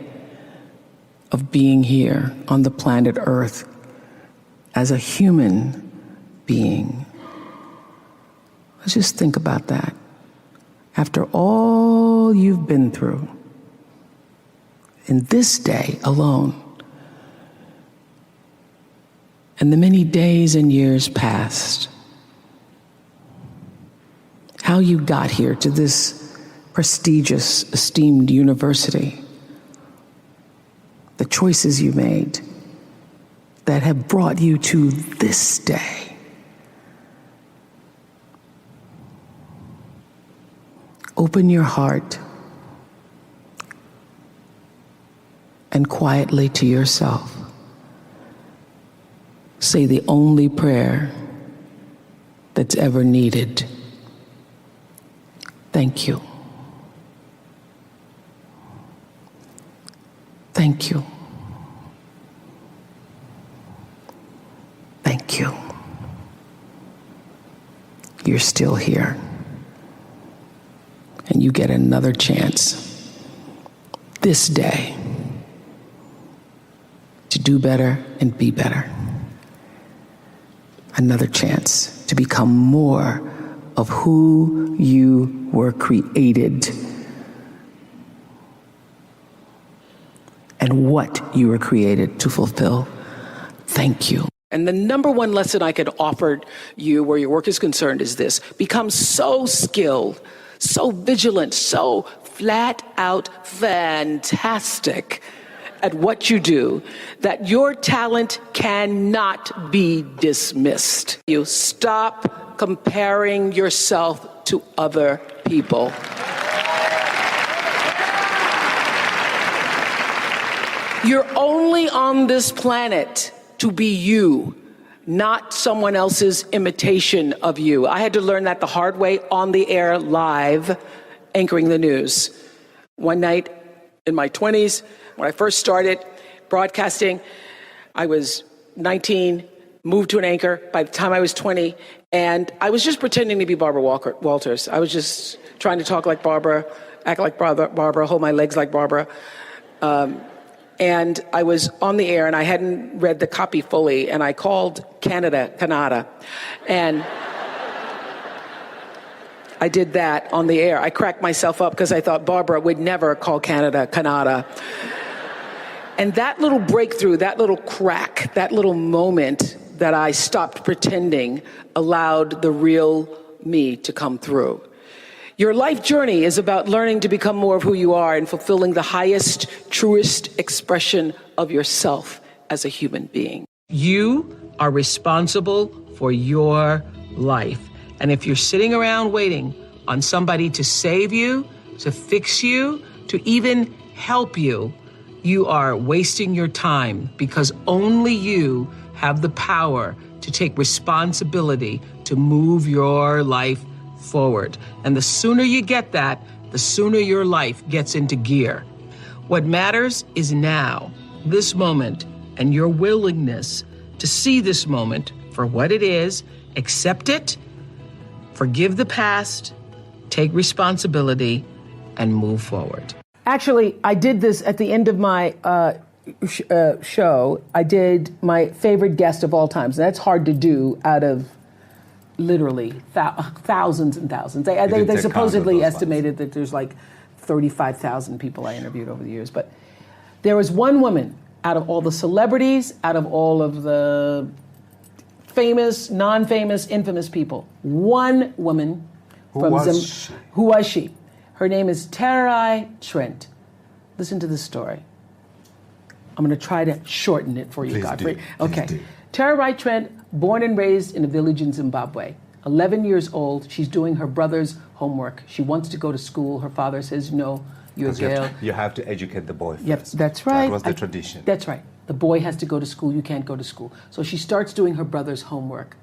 [SPEAKER 2] of being here on the planet Earth as a human being. Let's just think about that. After all you've been through, in this day alone, and the many days and years past, how you got here to this prestigious, esteemed university, the choices you made that have brought you to this day. Open your heart and quietly to yourself say the only prayer that's ever needed. Thank you. Thank you. Thank you. You're still here. And you get another chance this day to do better and be better. Another chance to become more of who you were created and what you were created to fulfill. Thank you. And the number one lesson I could offer you where your work is concerned is this: become so skilled, so vigilant, so flat out fantastic at what you do that your talent cannot be dismissed. You stop comparing yourself to other people. You're only on this planet to be you, not someone else's imitation of you. I had to learn that the hard way on the air live, anchoring the news. One night in my 20s, when I first started broadcasting, I was 19, moved to an anchor by the time I was 20, and I was just pretending to be Barbara Walters. I was just trying to talk like Barbara, act like Barbara, hold my legs like Barbara. And I was on the air, and I hadn't read the copy fully, and I called Canada. And I did that on the air. I cracked myself up because I thought Barbara would never call Canada. And that little breakthrough, that little crack, that little moment that I stopped pretending allowed the real me to come through. Your life journey is about learning to become more of who you are and fulfilling the highest, truest expression of yourself as a human being. You are responsible for your life. And if you're sitting around waiting on somebody to save you, to fix you, to even help you, you are wasting your time, because only you have the power to take responsibility to move your life forward. And the sooner you get that, the sooner your life gets into gear. What matters is now, this moment, and your willingness to see this moment for what it is, accept it, forgive the past, take responsibility, and move forward. Actually, I did this at the end of my show. I did my favorite guest of all times. That's hard to do out of literally thousands and thousands. They supposedly estimated that there's like 35,000 people I interviewed over the years. But there was one woman out of all the celebrities, out of all of the famous, non-famous, infamous people. One woman Who was she? Her name is Tarai Trent. Listen to this story. I'm going to try to shorten it for you, Godfrey. Okay. Tarai Trent, born and raised in a village in Zimbabwe. 11 years old, she's doing her brother's homework. She wants to go to school. Her father says, no, you're a girl.
[SPEAKER 10] You have to educate the boy first.
[SPEAKER 2] Yep, that's right.
[SPEAKER 10] That was the tradition.
[SPEAKER 2] That's right. The boy has to go to school. You can't go to school. So she starts doing her brother's homework.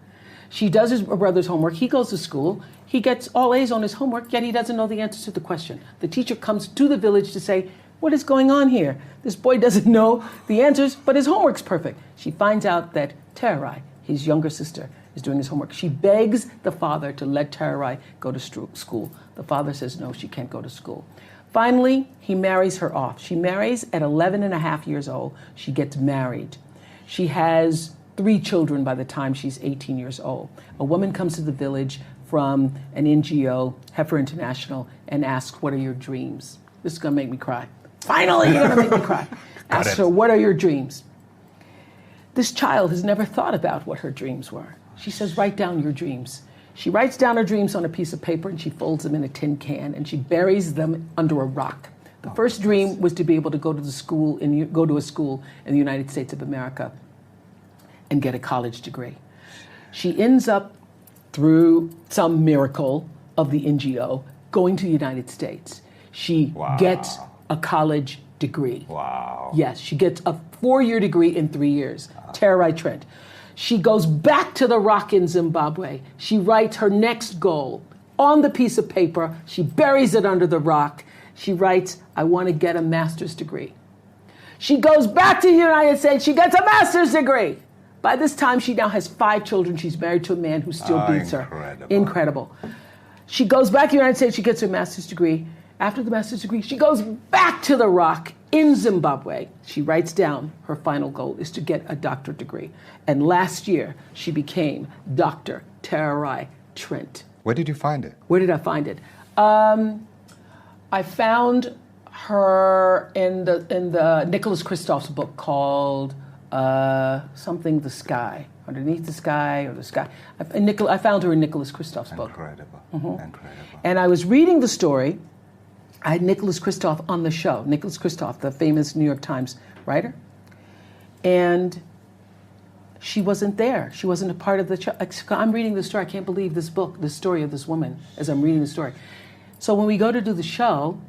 [SPEAKER 2] She does her brother's homework. He goes to school. He gets all A's on his homework, yet he doesn't know the answers to the question. The teacher comes to the village to say, what is going on here? This boy doesn't know the answers, but his homework's perfect. She finds out that Tarai, his younger sister, is doing his homework. She begs the father to let Tarai go to school. The father says, no, she can't go to school. Finally, he marries her off. She marries at 11 and a half years old. She gets married. She has 3 children by the time she's 18 years old. A woman comes to the village from an NGO, Heifer International, and asks, what are your dreams? This is going to make me cry. Finally, you're going to make me cry. Asks her, what are your dreams? This child has never thought about what her dreams were. She says, write down your dreams. She writes down her dreams on a piece of paper and she folds them in a tin can and she buries them under a rock. The first dream was to be able to go to a school in the United States of America and get a college degree. She ends up, through some miracle of the NGO, going to the United States. She gets a college degree.
[SPEAKER 10] Wow.
[SPEAKER 2] Yes, she gets a 4-year degree in 3 years. Tarai Trent. She goes back to the rock in Zimbabwe. She writes her next goal on the piece of paper. She buries it under the rock. She writes, I want to get a master's degree. She goes back to the United States. She gets a master's degree. By this time, she now has 5 children. She's married to a man who still beats her. Incredible. She goes back to the United States. She gets her master's degree. After the master's degree, she goes back to the rock in Zimbabwe. She writes down her final goal is to get a doctorate degree. And last year, she became Dr. Tarai Trent.
[SPEAKER 10] Where did you find it?
[SPEAKER 2] Where did I find it? I found her in the Nicholas Kristof's book called something the sky, underneath the sky or the sky. I found her in Nicholas Kristof's book.
[SPEAKER 10] Incredible.
[SPEAKER 2] Incredible. And I was reading the story. I had Nicholas Kristof on the show. Nicholas Kristof, the famous New York Times writer. And she wasn't there. She wasn't a part of the show. I'm reading the story. I can't believe this book, the story of this woman, as I'm reading the story. So when we go to do the show,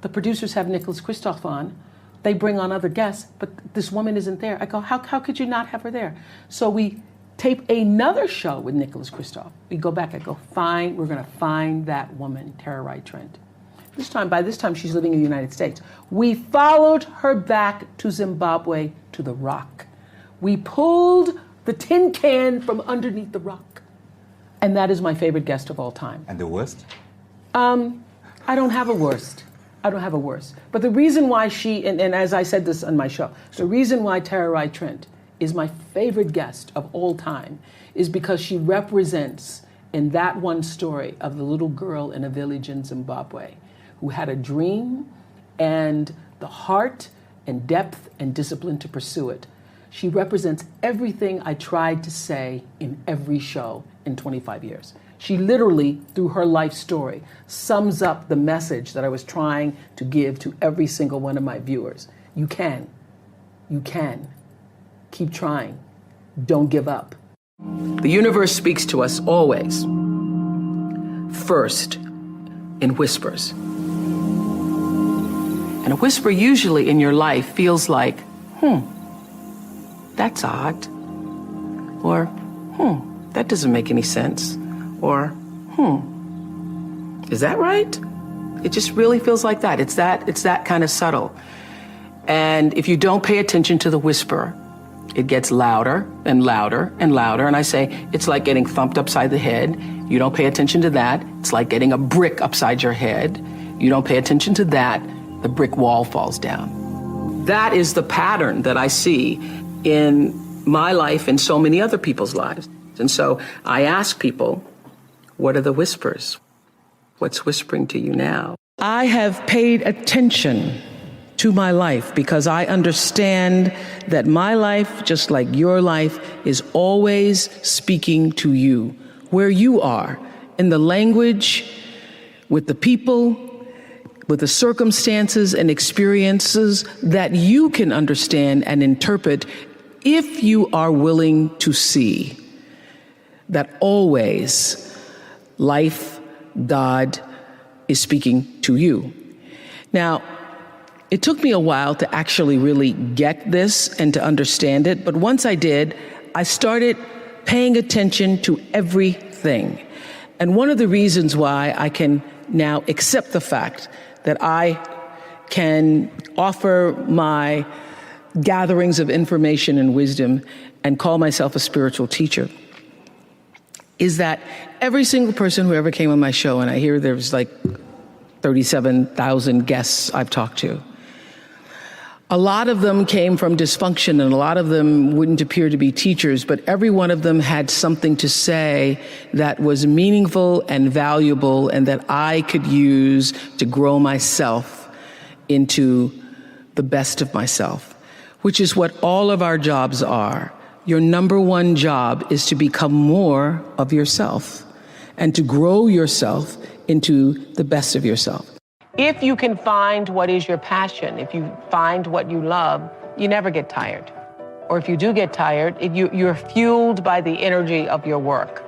[SPEAKER 2] the producers have Nicholas Kristof on. They bring on other guests, but this woman isn't there. I go, how could you not have her there? So we tape another show with Nicholas Kristof. We go back. I go, fine, we're going to find that woman, Tarai Trent. By this time, she's living in the United States. We followed her back to Zimbabwe to the rock. We pulled the tin can from underneath the rock. And that is my favorite guest of all time.
[SPEAKER 10] And the worst?
[SPEAKER 2] I don't have a worst. But the reason why and as I said this on my show, the reason why Tarai Trent is my favorite guest of all time is because she represents in that one story of the little girl in a village in Zimbabwe who had a dream and the heart and depth and discipline to pursue it. She represents everything I tried to say in every show in 25 years. She literally, through her life story, sums up the message that I was trying to give to every single one of my viewers. You can. You can. Keep trying. Don't give up. The universe speaks to us always, first, in whispers. And a whisper usually in your life feels like, that's odd. Or, that doesn't make any sense. Or, is that right? It just really feels like that. It's that kind of subtle. And if you don't pay attention to the whisper, it gets louder and louder and louder. And I say, it's like getting thumped upside the head. You don't pay attention to that. It's like getting a brick upside your head. You don't pay attention to that. The brick wall falls down. That is the pattern that I see in my life and so many other people's lives. And so I ask people, what are the whispers? What's whispering to you now? I have paid attention to my life because I understand that my life, just like your life, is always speaking to you, where you are, in the language, with the people, with the circumstances and experiences that you can understand and interpret if you are willing to see that always life, God, is speaking to you. Now, it took me a while to actually really get this and to understand it, but once I did, I started paying attention to everything. And one of the reasons why I can now accept the fact that I can offer my gatherings of information and wisdom and call myself a spiritual teacher is that every single person who ever came on my show, and I hear there's like 37,000 guests I've talked to, a lot of them came from dysfunction and a lot of them wouldn't appear to be teachers, but every one of them had something to say that was meaningful and valuable and that I could use to grow myself into the best of myself, which is what all of our jobs are. Your number one job is to become more of yourself and to grow yourself into the best of yourself. If you can find what is your passion, if you find what you love, you never get tired. Or if you do get tired, you're fueled by the energy of your work.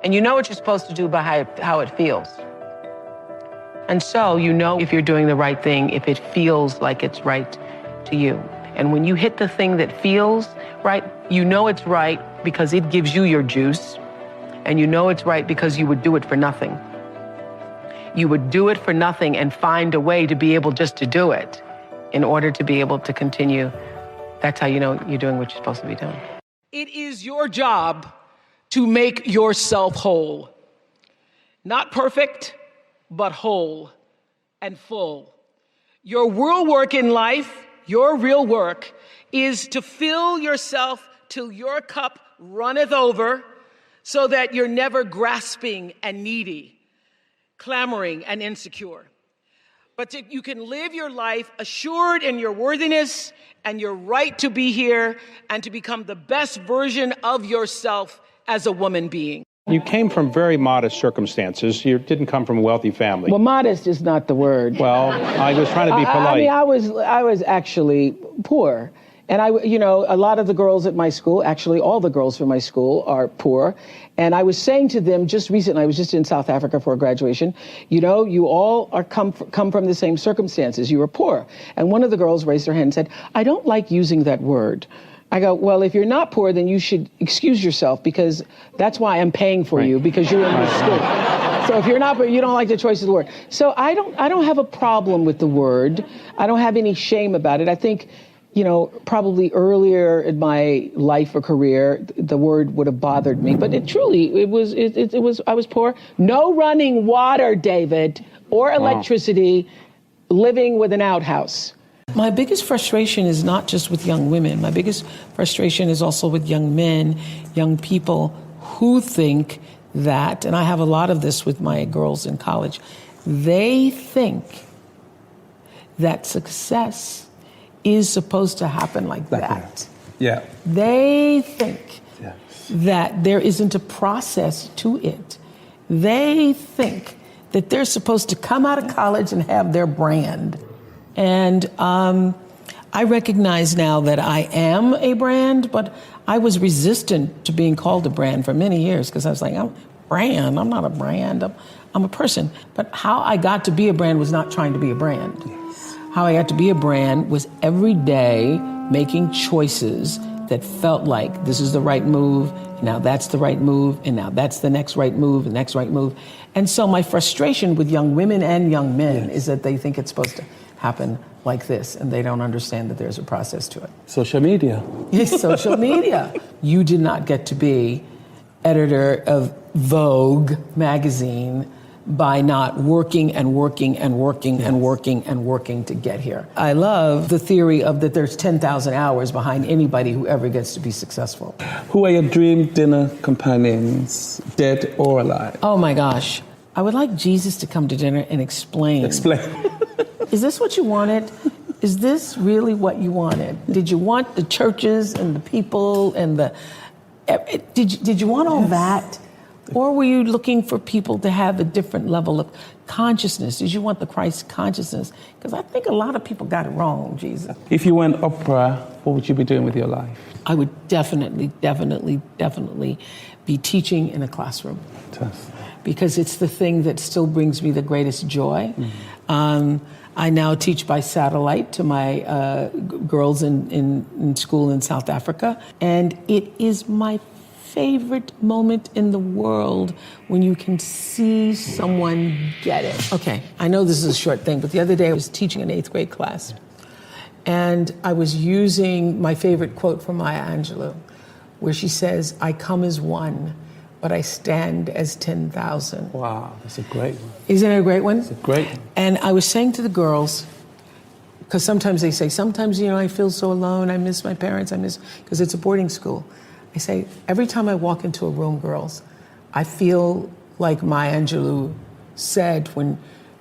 [SPEAKER 2] And you know what you're supposed to do by how it feels. And so you know if you're doing the right thing, if it feels like it's right to you. And when you hit the thing that feels right, you know it's right because it gives you your juice. And you know it's right because you would do it for nothing. You would do it for nothing and find a way to be able just to do it in order to be able to continue. That's how you know you're doing what you're supposed to be doing. It is your job to make yourself whole. Not perfect, but whole and full. Your real work in life, your real work, is to fill yourself till your cup runneth over so that you're never grasping and needy, clamoring and insecure. But you can live your life assured in your worthiness and your right to be here and to become the best version of yourself as a woman being.
[SPEAKER 11] You came from very modest circumstances. You didn't come from a wealthy family.
[SPEAKER 2] Well, modest is not the word.
[SPEAKER 11] Well, I was trying to be polite.
[SPEAKER 2] I was actually poor. And a lot of the girls at my school, actually all the girls from my school are poor. And I was saying to them just recently, I was just in South Africa for a graduation, you all are come from the same circumstances. You are poor. And one of the girls raised her hand and said, I don't like using that word. I go, well, if you're not poor, then you should excuse yourself because that's why I'm paying for you, because you're in the school. So if you're not, you don't like the choice of the word. So I don't have a problem with the word. I don't have any shame about it. I think, probably earlier in my life or career, the word would have bothered me. But it was, I was poor. No running water, David, or electricity, living with an outhouse. My biggest frustration is not just with young women. My biggest frustration is also with young men, young people who think that, and I have a lot of this with my girls in college, they think that success is supposed to happen like that.
[SPEAKER 9] Yeah.
[SPEAKER 2] They think that there isn't a process to it. They think that they're supposed to come out of college and have their brand. And I recognize now that I am a brand, but I was resistant to being called a brand for many years because I was like, I'm a brand, I'm not a brand, I'm a person. But how I got to be a brand was not trying to be a brand. Yes. How I got to be a brand was every day making choices that felt like this is the right move, now that's the right move, and now that's the next right move, the next right move. And so my frustration with young women and young men is that they think it's supposed to happen like this, and they don't understand that there's a process to it.
[SPEAKER 9] Social media.
[SPEAKER 2] Yes, social media. You did not get to be editor of Vogue magazine by not working and working and working and working and working to get here. I love the theory of that there's 10,000 hours behind anybody who ever gets to be successful.
[SPEAKER 9] Who are your dream dinner companions, dead or alive?
[SPEAKER 2] Oh my gosh. I would like Jesus to come to dinner and explain. Is this what you wanted? Is this really what you wanted? Did you want the churches and the people and the... Did you want all that? Or were you looking for people to have a different level of consciousness? Did you want the Christ consciousness? Because I think a lot of people got it wrong, Jesus.
[SPEAKER 9] If you went Oprah, what would you be doing with your life?
[SPEAKER 2] I would definitely be teaching in a classroom. Because it's the thing that still brings me the greatest joy. I now teach by satellite to my girls in school in South Africa. And it is my favorite moment in the world when you can see someone get it. Okay, I know this is a short thing, but the other day I was teaching an 8th grade class. And I was using my favorite quote from Maya Angelou, where she says, I come as one, but I stand as 10,000.
[SPEAKER 9] Wow, that's a great one.
[SPEAKER 2] Isn't it a great one?
[SPEAKER 9] It's a great one.
[SPEAKER 2] And I was saying to the girls, because sometimes they say, sometimes, I feel so alone, I miss my parents, because it's a boarding school. I say, every time I walk into a room, girls, I feel like Maya Angelou said when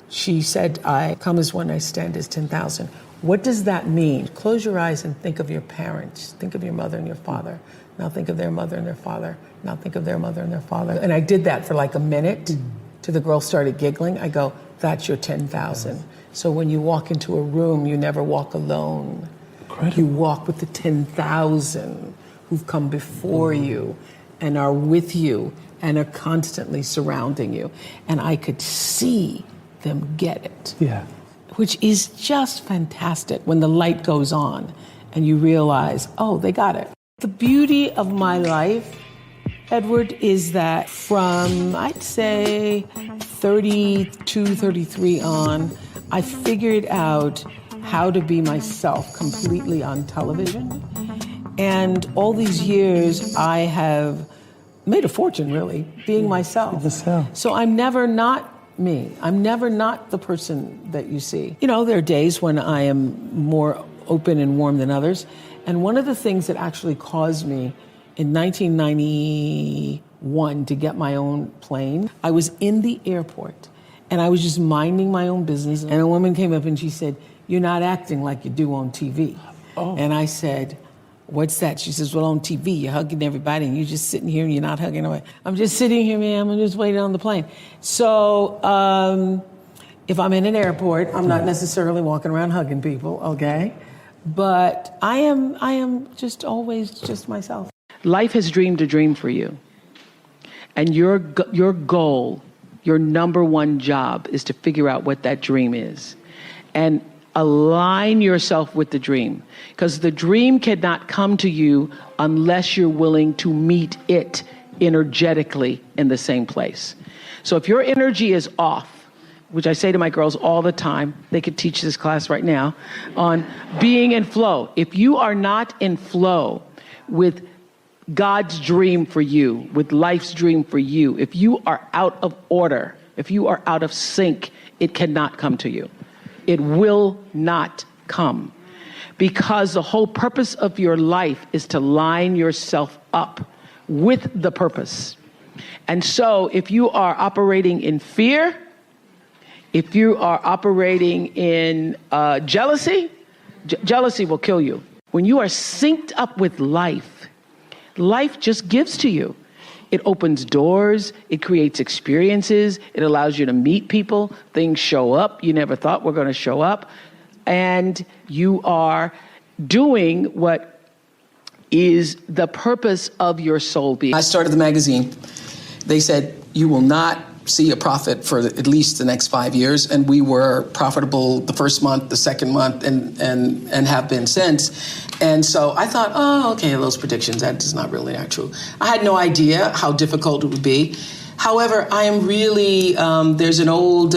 [SPEAKER 2] she said, I come as one, I stand as 10,000. What does that mean? Close your eyes and think of your parents. Think of your mother and your father. Now think of their mother and their father. Now think of their mother and their father. And I did that for like a minute till the girls started giggling. I go, that's your 10,000. So when you walk into a room, you never walk alone. Incredible. You walk with the 10,000 who've come before you and are with you and are constantly surrounding you. And I could see them get it.
[SPEAKER 9] Yeah.
[SPEAKER 2] Which is just fantastic when the light goes on and you realize, oh, they got it. The beauty of my life, Edward, is that from, I'd say, 32, 33 on, I figured out how to be myself completely on television. And all these years, I have made a fortune, really, being myself. So I'm never not me. I'm never not the person that you see. There are days when I am more open and warm than others. And one of the things that actually caused me in 1991 to get my own plane, I was in the airport and I was just minding my own business. And a woman came up and she said, you're not acting like you do on TV. Oh. And I said, what's that? She says, well, on TV, you're hugging everybody and you're just sitting here and you're not hugging away. I'm just sitting here, ma'am. I'm just waiting on the plane. So if I'm in an airport, I'm not necessarily walking around hugging people, okay? But I am just always just myself. Life has dreamed a dream for you. And your goal, your number one job is to figure out what that dream is. And align yourself with the dream, because the dream cannot come to you unless you're willing to meet it energetically in the same place. So if your energy is off, which I say to my girls all the time, they could teach this class right now, on being in flow. If you are not in flow with God's dream for you, with life's dream for you, if you are out of order, if you are out of sync, it cannot come to you. It will not come, because the whole purpose of your life is to line yourself up with the purpose. And so if you are operating in fear, if you are operating in jealousy, jealousy will kill you. When you are synced up with life, life just gives to you. It opens doors. It creates experiences. It allows you to meet people. Things show up you never thought were going to show up. And you are doing what is the purpose of your soul being.
[SPEAKER 5] I started the magazine. They said, you will not see a profit for at least the next 5 years. And we were profitable the first month, the second month, and have been since. And so I thought, oh, okay, those predictions, that is not really not true. I had no idea how difficult it would be. However, I am really, there's an old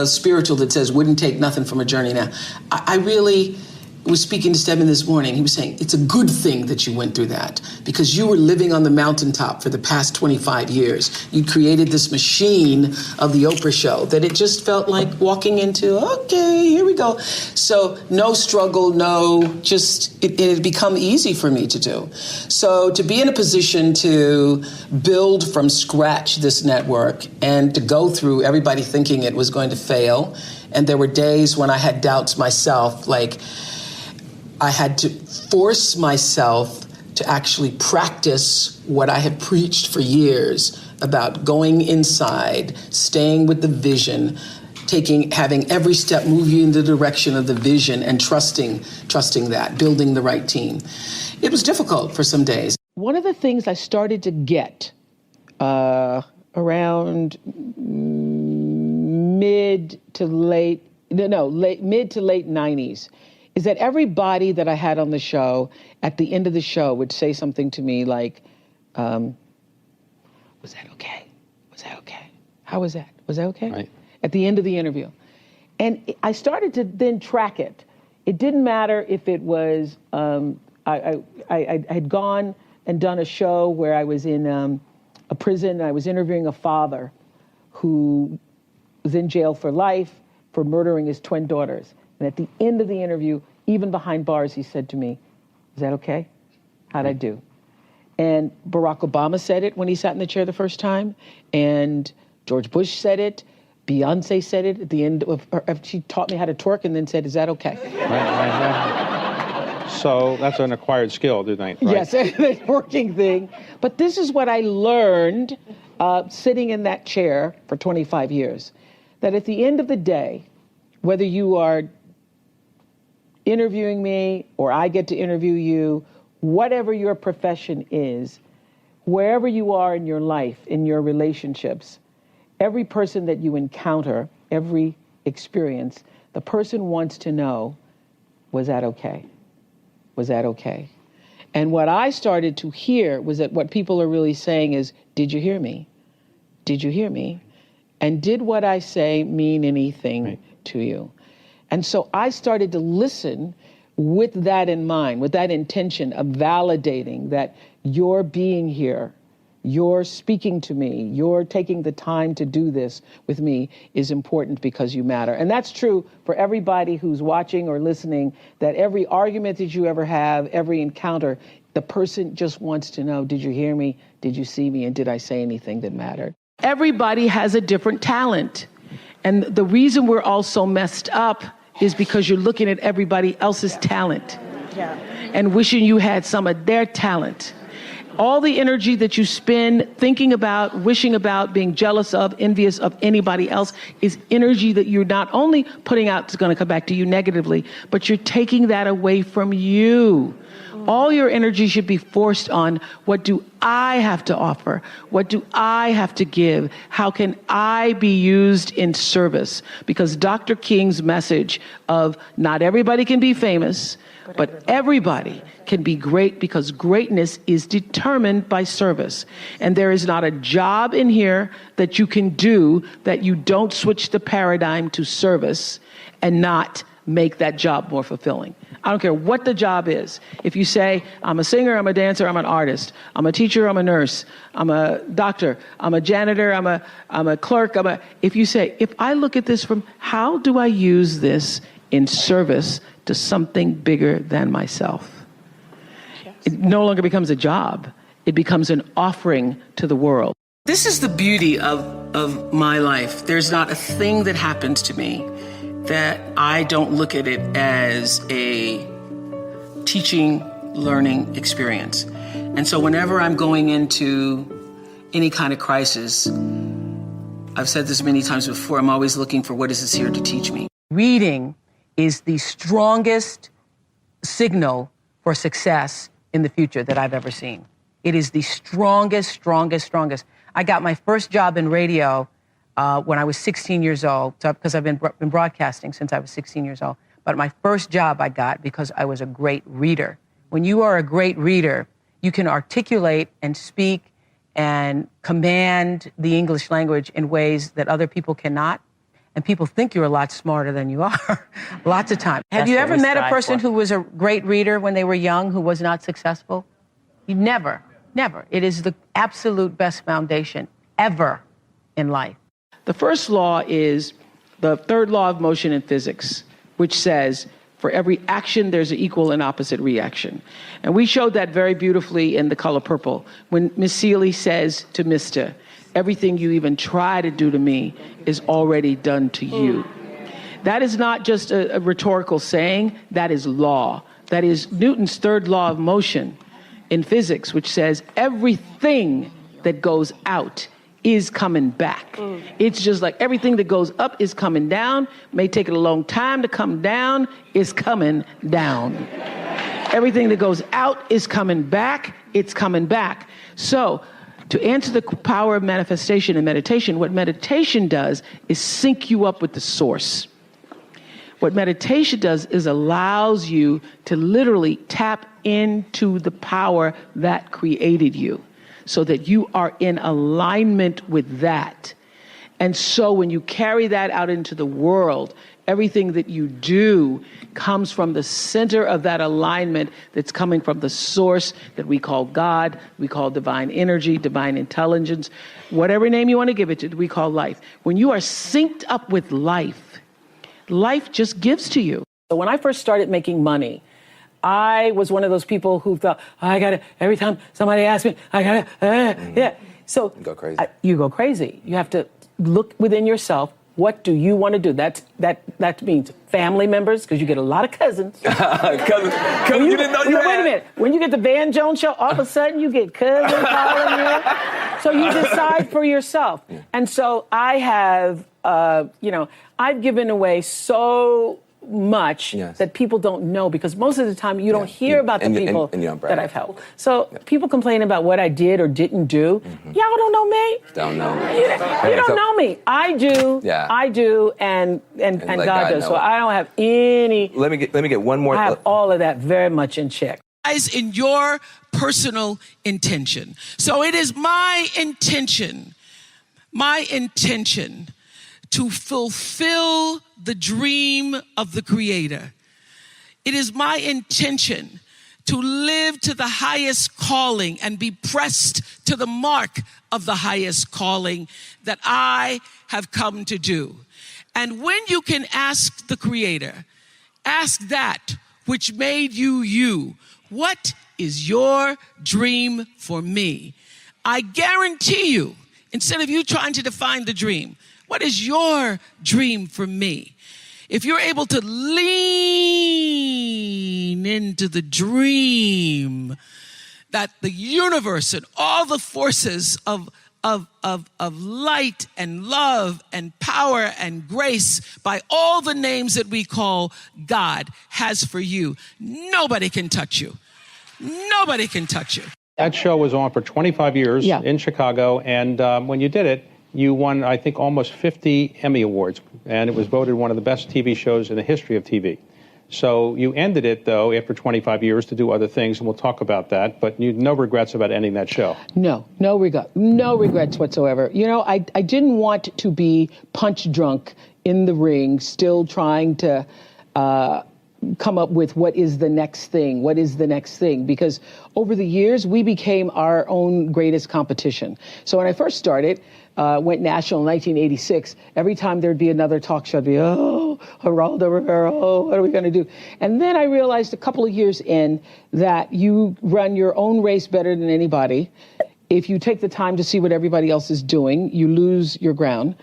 [SPEAKER 5] spiritual that says, wouldn't take nothing from a journey now. I really was speaking to Stedman this morning. He was saying, it's a good thing that you went through that because you were living on the mountaintop for the past 25 years. You created this machine of the Oprah show that it just felt like walking into, okay, here we go. So no struggle, it had become easy for me to do. So to be in a position to build from scratch this network and to go through everybody thinking it was going to fail. And there were days when I had doubts myself, like, I had to force myself to actually practice what I have preached for years about going inside, staying with the vision, having every step move you in the direction of the vision and trusting that, building the right team. It was difficult for some days.
[SPEAKER 2] One of the things I started to get around mid to late 90s is that everybody that I had on the show, at the end of the show, would say something to me like, was that okay? Was that okay? How was that? Was that okay?
[SPEAKER 11] Right.
[SPEAKER 2] At the end of the interview. And I started to then track it. It didn't matter if it was, I had gone and done a show where I was in a prison and I was interviewing a father who was in jail for life for murdering his twin daughters. And at the end of the interview, even behind bars, he said to me, is that okay? How'd I do? And Barack Obama said it when he sat in the chair the first time. And George Bush said it. Beyonce said it at the end of she taught me how to twerk and then said, is that okay?
[SPEAKER 11] Right. So that's an acquired skill, do they? Right?
[SPEAKER 2] Yes, a networking thing. But this is what I learned sitting in that chair for 25 years. That at the end of the day, whether you are interviewing me or I get to interview you, whatever your profession is, wherever you are in your life, in your relationships, every person that you encounter, every experience, the person wants to know, was that okay? Was that okay? And what I started to hear was that what people are really saying is, did you hear me? Did you hear me? And did what I say mean anything to you? And so I started to listen with that in mind, with that intention of validating that you're being here, you're speaking to me, you're taking the time to do this with me is important because you matter. And that's true for everybody who's watching or listening, that every argument that you ever have, every encounter, the person just wants to know, did you hear me? Did you see me? And did I say anything that mattered? Everybody has a different talent. And the reason we're all so messed up is because you're looking at everybody else's talent and wishing you had some of their talent. All the energy that you spend thinking about, wishing about, being jealous of, envious of anybody else is energy that you're not only putting out, it's going to come back to you negatively, but you're taking that away from you. All your energy should be forced on, what do I have to offer? What do I have to give? How can I be used in service? Because Dr. King's message of not everybody can be famous, but everybody can be great because greatness is determined by service. And there is not a job in here that you can do that you don't switch the paradigm to service and not make that job more fulfilling. I don't care what the job is. If you say, I'm a singer, I'm a dancer, I'm an artist, I'm a teacher, I'm a nurse, I'm a doctor, I'm a janitor, I'm a clerk, if you say, if I look at this from, how do I use this in service to something bigger than myself? Yes. It no longer becomes a job. It becomes an offering to the world. This is the beauty of my life. There's not a thing that happens to me that I don't look at it as a teaching, learning experience. And so whenever I'm going into
[SPEAKER 5] any kind of crisis, I've said this many times before, I'm always looking for what is this here to teach me.
[SPEAKER 2] Reading is the strongest signal for success in the future that I've ever seen. It is the strongest. I got my first job in radio when I was 16 years old, because I've been broadcasting since I was 16 years old. But my first job I got because I was a great reader. When you are a great reader, you can articulate and speak and command the English language in ways that other people cannot. And people think you're a lot smarter than you are, lots of times. Have you ever met a person who was a great reader when they were young who was not successful? You never. It is the absolute best foundation ever in life. The first law is the third law of motion in physics, which says for every action, there's an equal and opposite reaction. And we showed that very beautifully in The Color Purple when Miss Seeley says to Mr., everything you even try to do to me is already done to you. That is not just a rhetorical saying, that is law. That is Newton's third law of motion in physics, which says everything that goes out is coming back. It's just like everything that goes up is coming down, may take it a long time to come down, is coming down. Everything that goes out is coming back, it's coming back. So, to answer the power of manifestation and meditation, what meditation does is sync you up with the source. What meditation does is allows you to literally tap into the power that created you so that you are in alignment with that. And so when you carry that out into the world, everything that you do comes from the center of that alignment that's coming from the source that we call God, we call divine energy, divine intelligence, whatever name you want to give it to, we call life. When you are synced up with life, life just gives to you. So when I first started making money, I was one of those people who thought, I gotta, every time somebody asks me, I gotta, yeah. So
[SPEAKER 4] you go crazy.
[SPEAKER 2] You go crazy. You have to look within yourself. What do you want to do? That means family members, because you get a lot of cousins.
[SPEAKER 4] Cousins you didn't know you had.
[SPEAKER 2] Wait a minute. When you get the Van Jones show, all of a sudden you get cousins calling you. So you decide for yourself. Yeah. And so I have, I've given away so much that people don't know, because most of the time you don't hear about the people that I've helped. So people complain about what I did or didn't do. Y'all don't know me.
[SPEAKER 4] Don't know me.
[SPEAKER 2] You don't know me. I do. Yeah. I do, and God does. So I don't have any.
[SPEAKER 4] Let me get one more.
[SPEAKER 2] I have all of that very much in check.
[SPEAKER 12] In your personal intention. So it is my intention to fulfill the dream of the Creator. It is my intention to live to the highest calling and be pressed to the mark of the highest calling that I have come to do. And when you can ask the Creator, ask that which made you you, what is your dream for me? I guarantee you, instead of you trying to define the dream, what is your dream for me? If you're able to lean into the dream that the universe and all the forces of light and love and power and grace by all the names that we call God has for you, nobody can touch you. Nobody can touch you.
[SPEAKER 11] That show was on for 25 years in Chicago, and when you did it, you won, I think, almost 50 Emmy Awards, and it was voted one of the best TV shows in the history of TV. So you ended it, though, after 25 years to do other things, and we'll talk about that, but you no regrets about ending that show.
[SPEAKER 2] No regrets whatsoever. You know, I didn't want to be punch drunk in the ring, still trying to come up with what is the next thing, because over the years, we became our own greatest competition. So when I first started, went national in 1986, every time there'd be another talk show, I'd be, Geraldo Rivera, what are we going to do? And then I realized a couple of years in that you run your own race better than anybody. If you take the time to see what everybody else is doing, you lose your ground.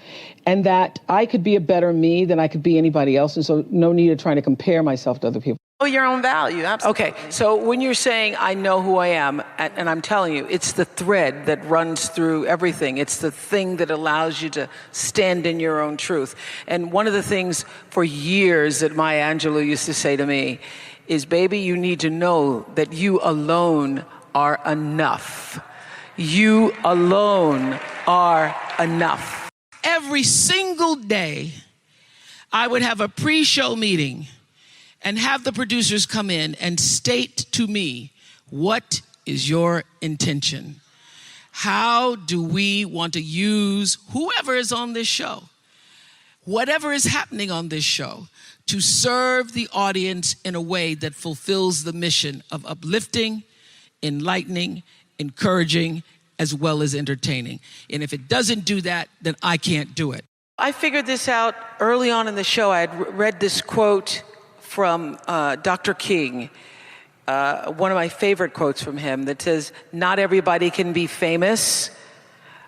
[SPEAKER 2] And that I could be a better me than I could be anybody else. And so no need of trying to compare myself to other people.
[SPEAKER 13] Know your own value, absolutely.
[SPEAKER 2] Okay, so when you're saying, I know who I am, and I'm telling you, it's the thread that runs through everything. It's the thing that allows you to stand in your own truth. And one of the things for years that Maya Angelou used to say to me is, baby, you need to know that you alone are enough. You alone are enough.
[SPEAKER 12] Every single day, I would have a pre-show meeting and have the producers come in and state to me, what is your intention? How do we want to use whoever is on this show, whatever is happening on this show, to serve the audience in a way that fulfills the mission of uplifting, enlightening, encouraging, as well as entertaining. And if it doesn't do that, then I can't do it.
[SPEAKER 2] I figured this out early on in the show. I had read this quote from Dr. King, one of my favorite quotes from him, that says, not everybody can be famous,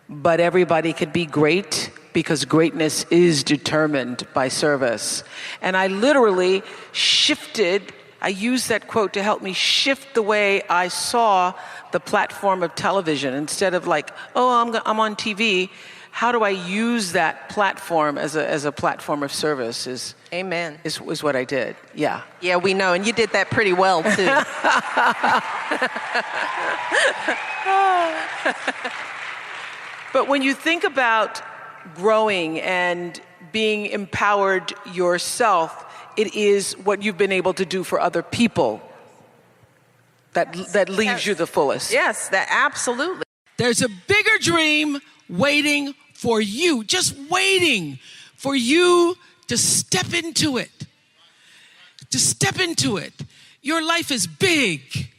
[SPEAKER 2] but everybody can be great, because greatness is determined by service. And I literally I used that quote to help me shift the way I saw the platform of television. Instead of like, oh, I'm on TV, how do I use that platform as a platform of service?
[SPEAKER 13] Amen.
[SPEAKER 2] Is what I did. Yeah.
[SPEAKER 13] Yeah, we know, and you did that pretty well too.
[SPEAKER 2] But when you think about growing and being empowered yourself, it is what you've been able to do for other people that leaves you the fullest.
[SPEAKER 13] Yes, that absolutely.
[SPEAKER 12] There's a bigger dream waiting for you, just waiting for you to step into it. To step into it. Your life is big.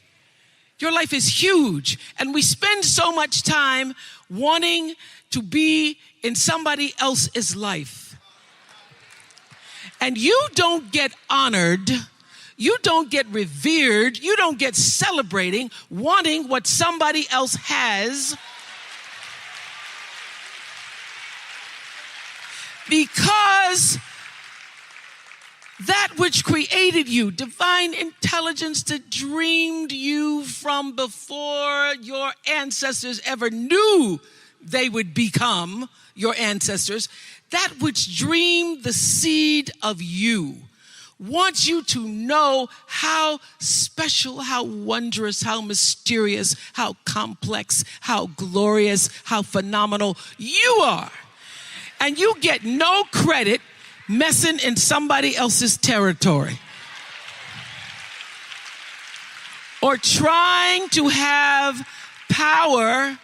[SPEAKER 12] Your life is huge. And we spend so much time wanting to be in somebody else's life. And you don't get honored, you don't get revered, you don't get celebrating wanting what somebody else has, because that which created you, divine intelligence that dreamed you from before your ancestors ever knew they would become your ancestors, that which dreamed the seed of you, wants you to know how special, how wondrous, how mysterious, how complex, how glorious, how phenomenal you are. And you get no credit messing in somebody else's territory or trying to have power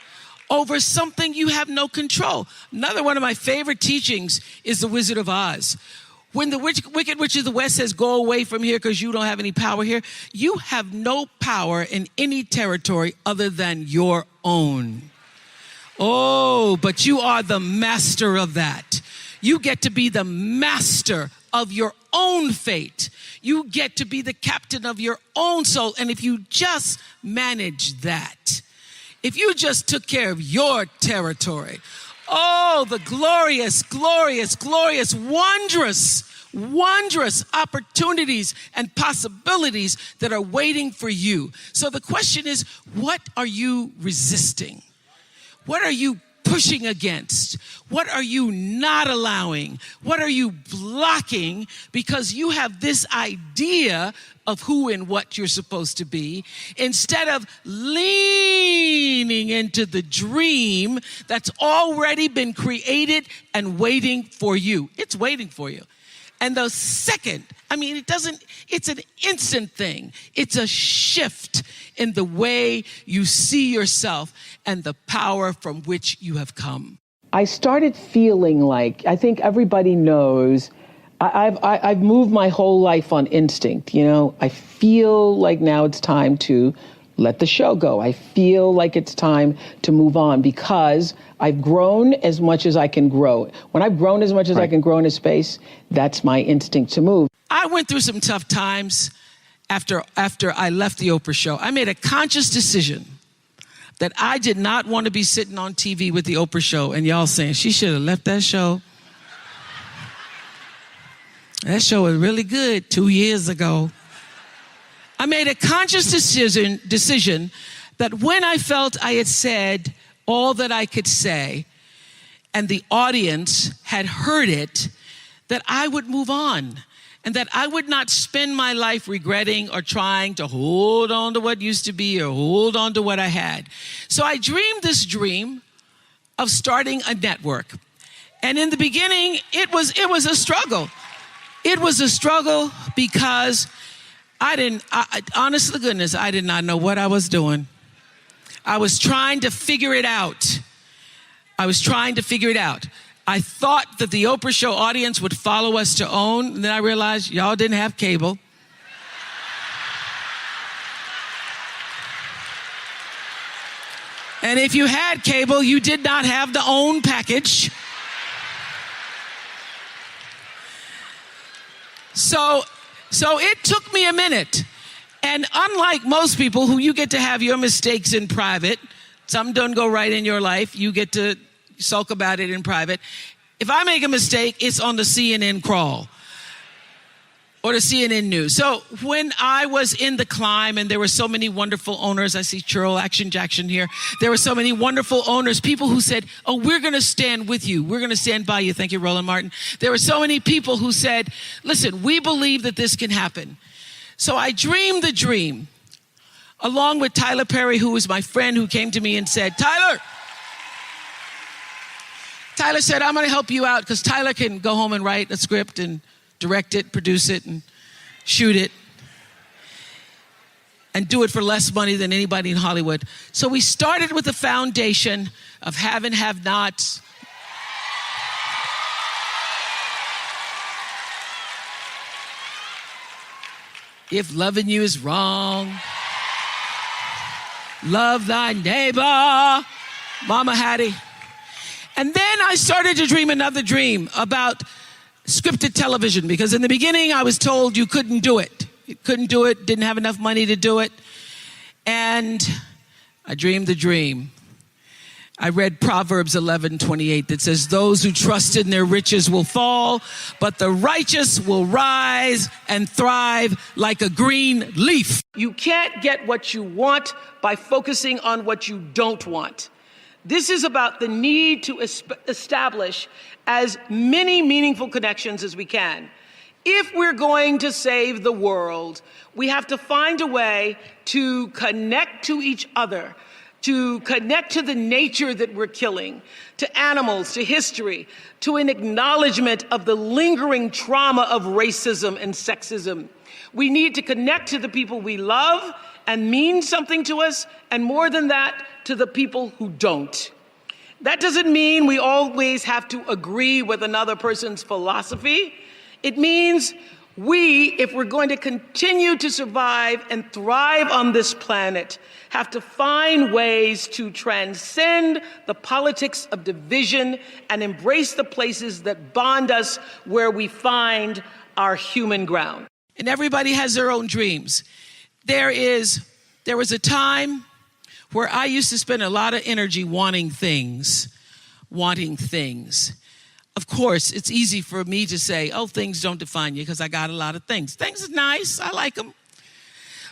[SPEAKER 12] over something you have no control. Another one of my favorite teachings is The Wizard of Oz. When the Wicked Witch of the West says, go away from here because you don't have any power here, you have no power in any territory other than your own. Oh, but you are the master of that. You get to be the master of your own fate. You get to be the captain of your own soul. And if you just manage that, if you just took care of your territory, oh, the glorious, glorious, glorious, wondrous, wondrous opportunities and possibilities that are waiting for you. So the question is, what are you resisting? What are you pushing against? What are you not allowing? What are you blocking because you have this idea of who and what you're supposed to be, instead of leaning into the dream that's already been created and waiting for you? It's waiting for you. And the second, it's an instant thing. It's a shift in the way you see yourself and the power from which you have come.
[SPEAKER 2] I started feeling like, I think everybody knows, I've moved my whole life on instinct. I feel like now it's time to let the show go. I feel like it's time to move on because I've grown as much as I can grow. When I've grown as much as I can grow in a space, that's my instinct to move.
[SPEAKER 12] I went through some tough times after I left the Oprah show. I made a conscious decision that I did not want to be sitting on TV with the Oprah show and y'all saying she should have left that show. That show was really good 2 years ago. I made a conscious decision that when I felt I had said all that I could say and the audience had heard it, that I would move on and that I would not spend my life regretting or trying to hold on to what used to be or hold on to what I had. So I dreamed this dream of starting a network. And in the beginning, it was a struggle. It was a struggle because honest to goodness, I did not know what I was doing. I was trying to figure it out. I thought that the Oprah show audience would follow us to OWN, and then I realized y'all didn't have cable. And if you had cable, you did not have the OWN package. So it took me a minute. And unlike most people who you get to have your mistakes in private, some don't go right in your life, you get to sulk about it in private. If I make a mistake, it's on the CNN crawl or the CNN news. So when I was in the climb and there were so many wonderful owners, I see Churl Action Jackson here. There were so many wonderful owners, people who said, oh, we're going to stand with you. We're going to stand by you. Thank you, Roland Martin. There were so many people who said, listen, we believe that this can happen. So I dreamed the dream along with Tyler Perry, who was my friend, who came to me and said, Tyler said, I'm going to help you out because Tyler can go home and write a script and direct it, produce it, and shoot it, and do it for less money than anybody in Hollywood. So we started with the foundation of have and have nots. If loving you is wrong, love thy neighbor, Mama Hattie. And then I started to dream another dream about scripted television, because in the beginning I was told you couldn't do it. You couldn't do it, didn't have enough money to do it. And I dreamed the dream. I read Proverbs 11:28 that says, those who trust in their riches will fall, but the righteous will rise and thrive like a green leaf. You can't get what you want by focusing on what you don't want. This is about the need to establish as many meaningful connections as we can. If we're going to save the world, we have to find a way to connect to each other, to connect to the nature that we're killing, to animals, to history, to an acknowledgement of the lingering trauma of racism and sexism. We need to connect to the people we love and mean something to us, and more than that, to the people who don't. That doesn't mean we always have to agree with another person's philosophy. It means if we're going to continue to survive and thrive on this planet, have to find ways to transcend the politics of division and embrace the places that bond us, where we find our human ground. And everybody has their own dreams. There was a time where I used to spend a lot of energy wanting things. Of course, it's easy for me to say, oh, things don't define you because I got a lot of things. Things are nice, I like them.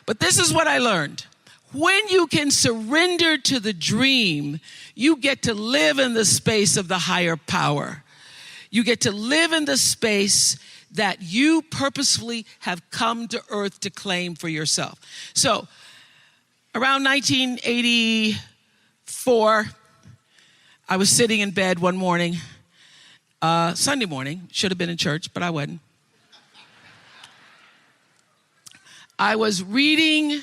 [SPEAKER 12] But this is what I learned. When you can surrender to the dream, you get to live in the space of the higher power. You get to live in the space that you purposefully have come to earth to claim for yourself. So, around 1984, I was sitting in bed one morning, Sunday morning, should have been in church, but I wasn't. I was reading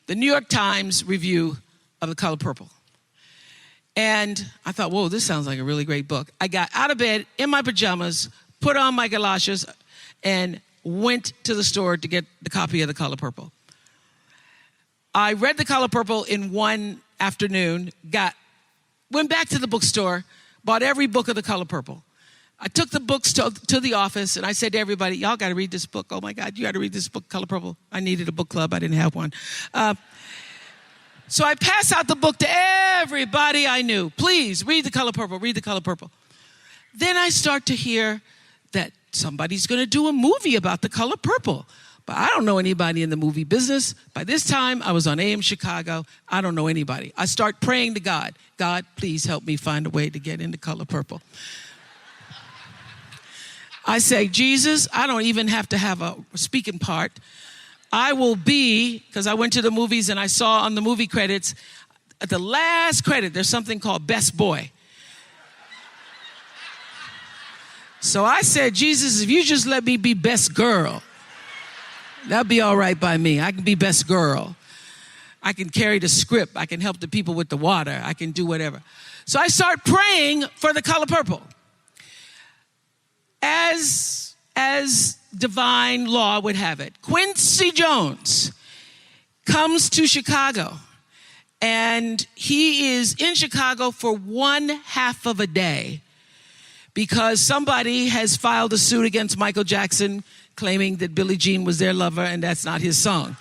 [SPEAKER 12] the New York Times review of The Color Purple. And I thought, whoa, this sounds like a really great book. I got out of bed in my pajamas, put on my galoshes, and went to the store to get the copy of The Color Purple. I read The Color Purple in one afternoon, went back to the bookstore, bought every book of The Color Purple. I took the books to the office, and I said to everybody, y'all got to read this book. Oh, my God, you got to read this book, Color Purple. I needed a book club. I didn't have one. So I passed out the book to everybody I knew. Please, read The Color Purple, read The Color Purple. Then I start to hear that somebody's going to do a movie about The Color Purple. But I don't know anybody in the movie business. By this time, I was on AM Chicago. I don't know anybody. I start praying to God. God, please help me find a way to get into Color Purple. I say, Jesus, I don't even have to have a speaking part. I will be, because I went to the movies and I saw on the movie credits, at the last credit, there's something called Best Boy. So I said, Jesus, if you just let me be best girl, that'll be all right by me. I can be best girl. I can carry the script. I can help the people with the water. I can do whatever. So I start praying for the Color Purple. As divine law would have it, Quincy Jones comes to Chicago, and he is in Chicago for 1/2 of a day because somebody has filed a suit against Michael Jackson claiming that Billie Jean was their lover and that's not his song.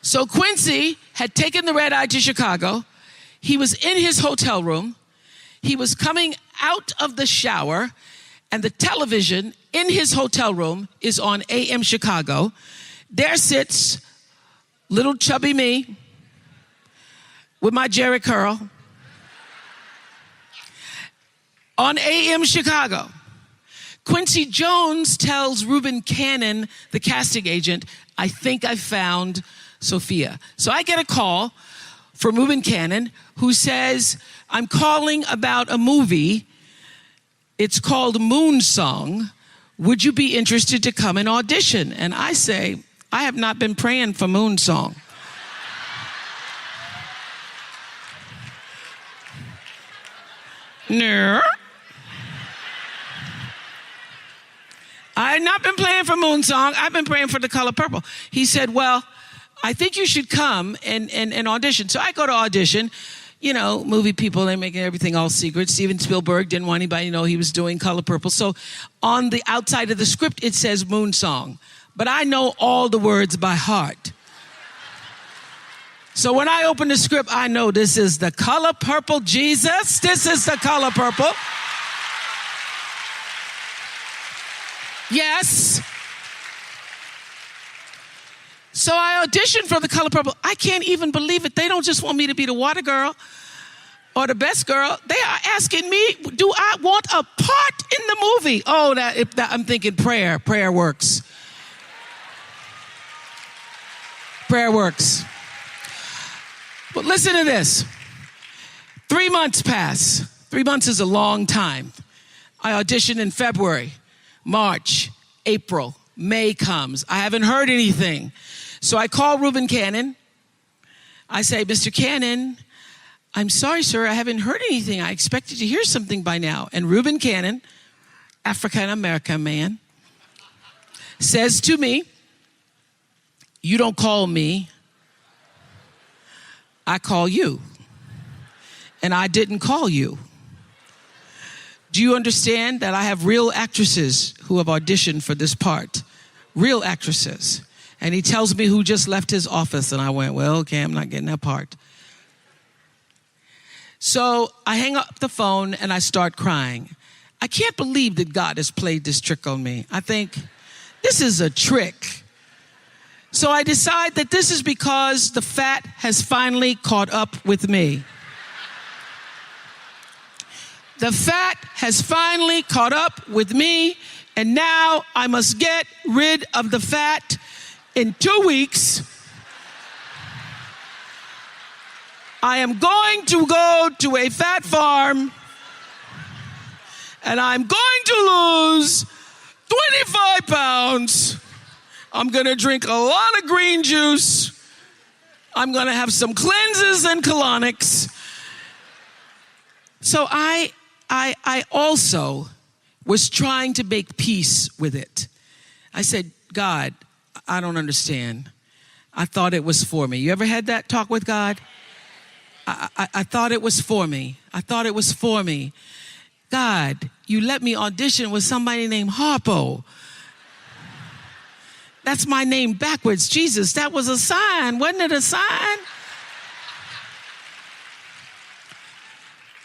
[SPEAKER 12] So Quincy had taken the red eye to Chicago. He was in his hotel room. He was coming out of the shower, and the television in his hotel room is on AM Chicago. There sits little chubby me with my Jerry curl on AM Chicago. Quincy Jones tells Reuben Cannon, the casting agent, I think I found Sophia. So I get a call from Reuben Cannon who says, I'm calling about a movie. It's called Moon Song. Would you be interested to come and audition? And I say, I have not been praying for Moon Song. No. I had not been praying for Moon Song. I've been praying for the Color Purple. He said, well, I think you should come and audition. So I go to audition. You know, movie people, they're making everything all secret. Steven Spielberg didn't want anybody to know he was doing Color Purple. So on the outside of the script, it says Moon Song. But I know all the words by heart. So when I open the script, I know this is the Color Purple Jesus. This is the Color Purple. Yes. So I auditioned for the Color Purple. I can't even believe it. They don't just want me to be the water girl or the best girl. They are asking me, do I want a part in the movie? Oh, I'm thinking prayer. Prayer works. Prayer works. But listen to this. 3 months pass. 3 months is a long time. I auditioned in February, March, April, May comes. I haven't heard anything. So I call Reuben Cannon. I say, Mr. Cannon, I'm sorry, sir, I haven't heard anything. I expected to hear something by now. And Reuben Cannon, African-American man, says to me, you don't call me, I call you. And I didn't call you. Do you understand that I have real actresses who have auditioned for this part? Real actresses. And he tells me who just left his office. And I went, well, okay, I'm not getting that part. So I hang up the phone and I start crying. I can't believe that God has played this trick on me. I think this is a trick. So I decide that this is because the fat has finally caught up with me. The fat has finally caught up with me, and now I must get rid of the fat in 2 weeks. I am going to go to a fat farm, and I'm going to lose 25 pounds. I'm going to drink a lot of green juice. I'm going to have some cleanses and colonics. So I also was trying to make peace with it. I said, God, I don't understand. I thought it was for me. You ever had that talk with God? I thought it was for me. I thought it was for me. God, you let me audition with somebody named Harpo. That's my name backwards. Jesus, that was a sign. Wasn't it a sign?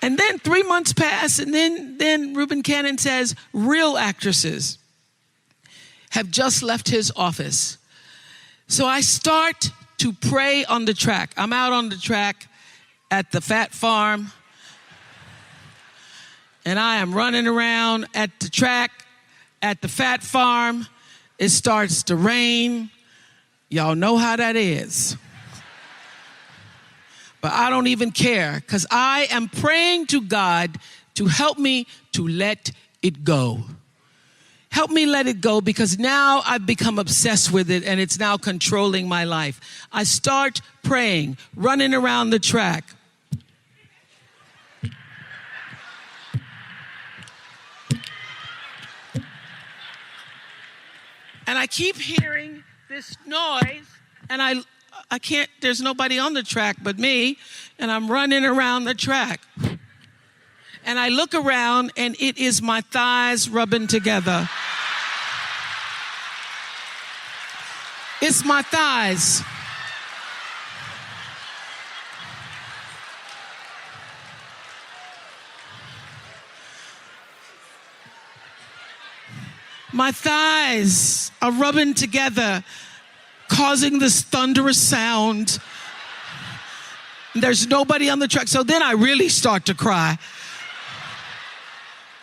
[SPEAKER 12] And then 3 months pass, and then Reuben Cannon says, real actresses. have just left his office. So I start to pray on the track. I'm out on the track at the Fat Farm, and I am running around at the track at the Fat Farm. It starts to rain. Y'all know how that is. But I don't even care, because I am praying to God to help me to let it go. Help me let it go, because now I've become obsessed with it and it's now controlling my life. I start praying, running around the track. And I keep hearing this noise, and I can't, there's nobody on the track but me, and I'm running around the track. And I look around, and it is my thighs rubbing together. It's my thighs. My thighs are rubbing together, causing this thunderous sound. There's nobody on the track. So then I really start to cry.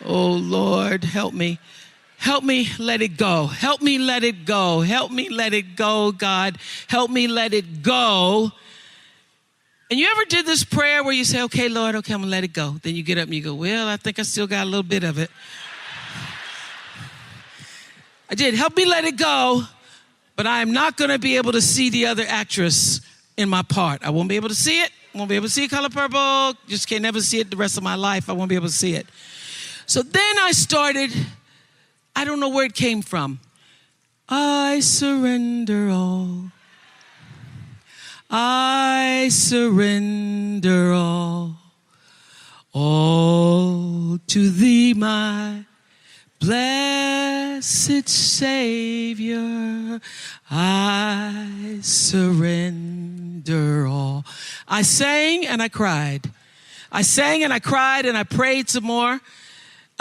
[SPEAKER 12] Oh, Lord, help me. Help me let it go. Help me let it go. Help me let it go, God. Help me let it go. And you ever did this prayer where you say, okay, Lord, okay, I'm going to let it go. Then you get up and you go, well, I think I still got a little bit of it. I did. Help me let it go, but I am not going to be able to see the other actress in my part. I won't be able to see it. I won't be able to see Color Purple. Just can't never see it the rest of my life. I won't be able to see it. So then I started, I don't know where it came from. I surrender all. I surrender all to thee, my blessed Savior. I surrender all. I sang and I cried. I sang and I cried and I prayed some more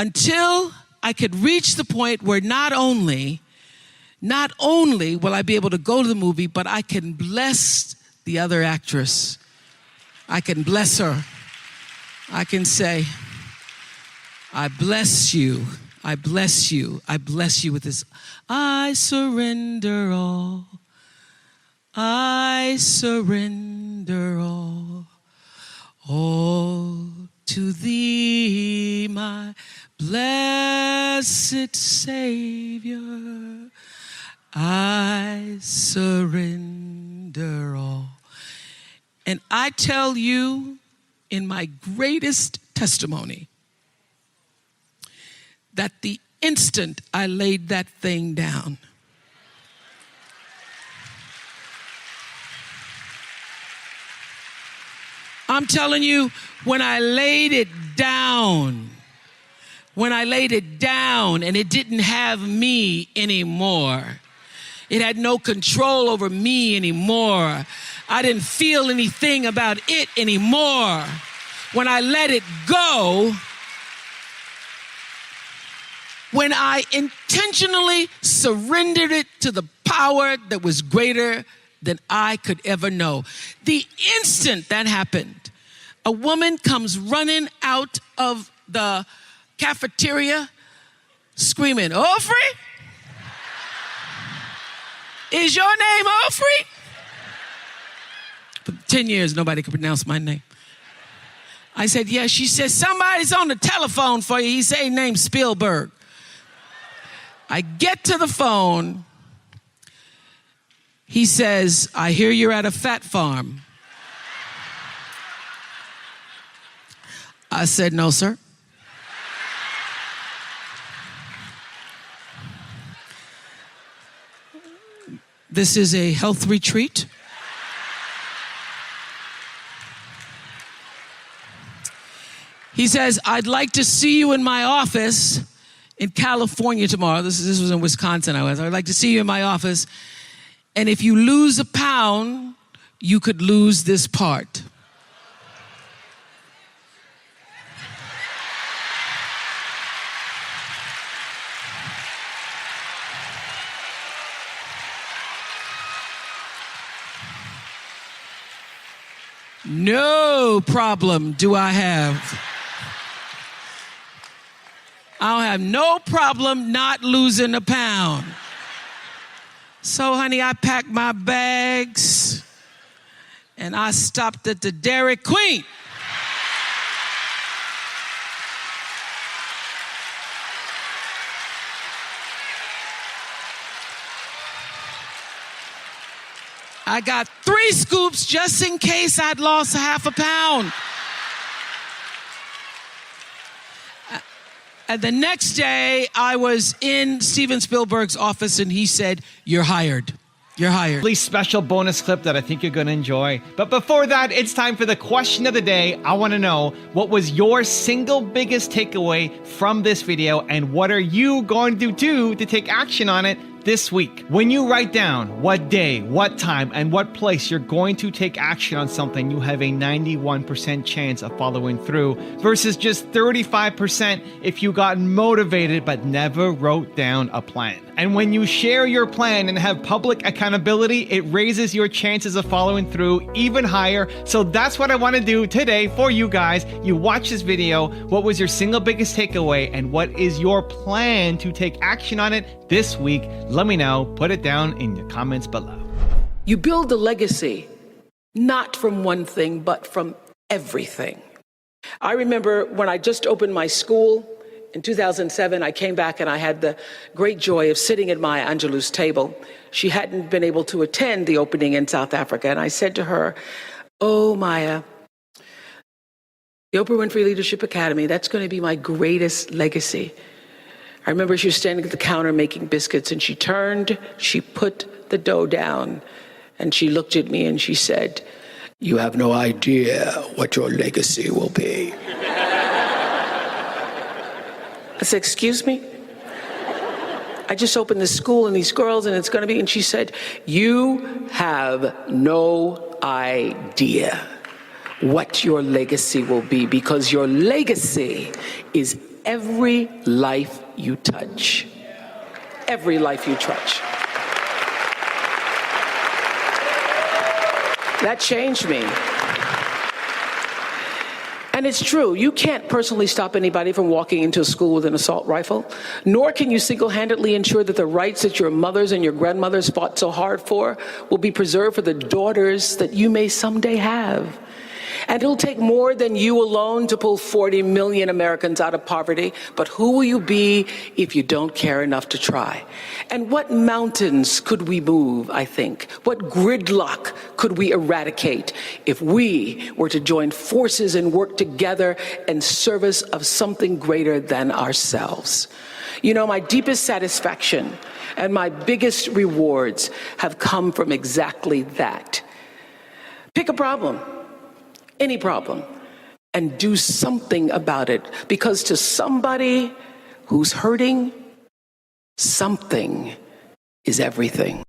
[SPEAKER 12] until I could reach the point where not only will I be able to go to the movie, but I can bless the other actress. I can bless her. I can say, I bless you. I bless you. I bless you with this. I surrender all. I surrender all to thee, my blessed Savior. I surrender all. And I tell you, in my greatest testimony, that the instant I laid that thing down, I'm telling you, when I laid it down and it didn't have me anymore, it had no control over me anymore. I didn't feel anything about it anymore. When I let it go, when I intentionally surrendered it to the power that was greater than I could ever know. The instant that happened, a woman comes running out of the cafeteria screaming, Winfrey? Is your name Winfrey? For 10 years, nobody could pronounce my name. I said, yes. She said, somebody's on the telephone for you. He said, his name's Spielberg. I get to the phone. He says, I hear you're at a fat farm. I said, no, sir. This is a health retreat. He says, I'd like to see you in my office in California tomorrow. This was in Wisconsin. I'd like to see you in my office. And if you lose a pound, you could lose this part. No problem do I have. I'll have no problem not losing a pound. So, honey, I packed my bags and I stopped at the Dairy Queen. I got 3 scoops just in case I'd lost half a pound. And the next day, I was in Steven Spielberg's office and he said, "You're hired. You're hired."
[SPEAKER 3] Really special bonus clip that I think you're going to enjoy. But before that, it's time for the question of the day. I want to know, what was your single biggest takeaway from this video, and what are you going to do to take action on it this week? When you write down what day, what time, and what place you're going to take action on something, you have a 91% chance of following through versus just 35% if you got motivated but never wrote down a plan. And when you share your plan and have public accountability, it raises your chances of following through even higher. So that's what I want to do today for you guys. You watch this video. What was your single biggest takeaway, and what is your plan to take action on it this week? Let me know. Put it down in the comments below.
[SPEAKER 2] You build a legacy, not from one thing, but from everything. I remember when I just opened my school in 2007, I came back and I had the great joy of sitting at Maya Angelou's table. She hadn't been able to attend the opening in South Africa. And I said to her, "Oh, Maya, the Oprah Winfrey Leadership Academy, that's going to be my greatest legacy." I remember she was standing at the counter making biscuits, and she turned, she put the dough down, and she looked at me and she said, "You have no idea what your legacy will be." I said, "Excuse me? I just opened this school and these girls and it's going to be," and she said, "You have no idea what your legacy will be, because your legacy is every life you touch." Every life you touch. That changed me. And it's true, you can't personally stop anybody from walking into a school with an assault rifle, nor can you single-handedly ensure that the rights that your mothers and your grandmothers fought so hard for will be preserved for the daughters that you may someday have. And it'll take more than you alone to pull 40 million Americans out of poverty. But who will you be if you don't care enough to try? And what mountains could we move, I think? What gridlock could we eradicate if we were to join forces and work together in service of something greater than ourselves? You know, my deepest satisfaction and my biggest rewards have come from exactly that. Pick a problem. Any problem, and do something about it, because to somebody who's hurting, something is everything.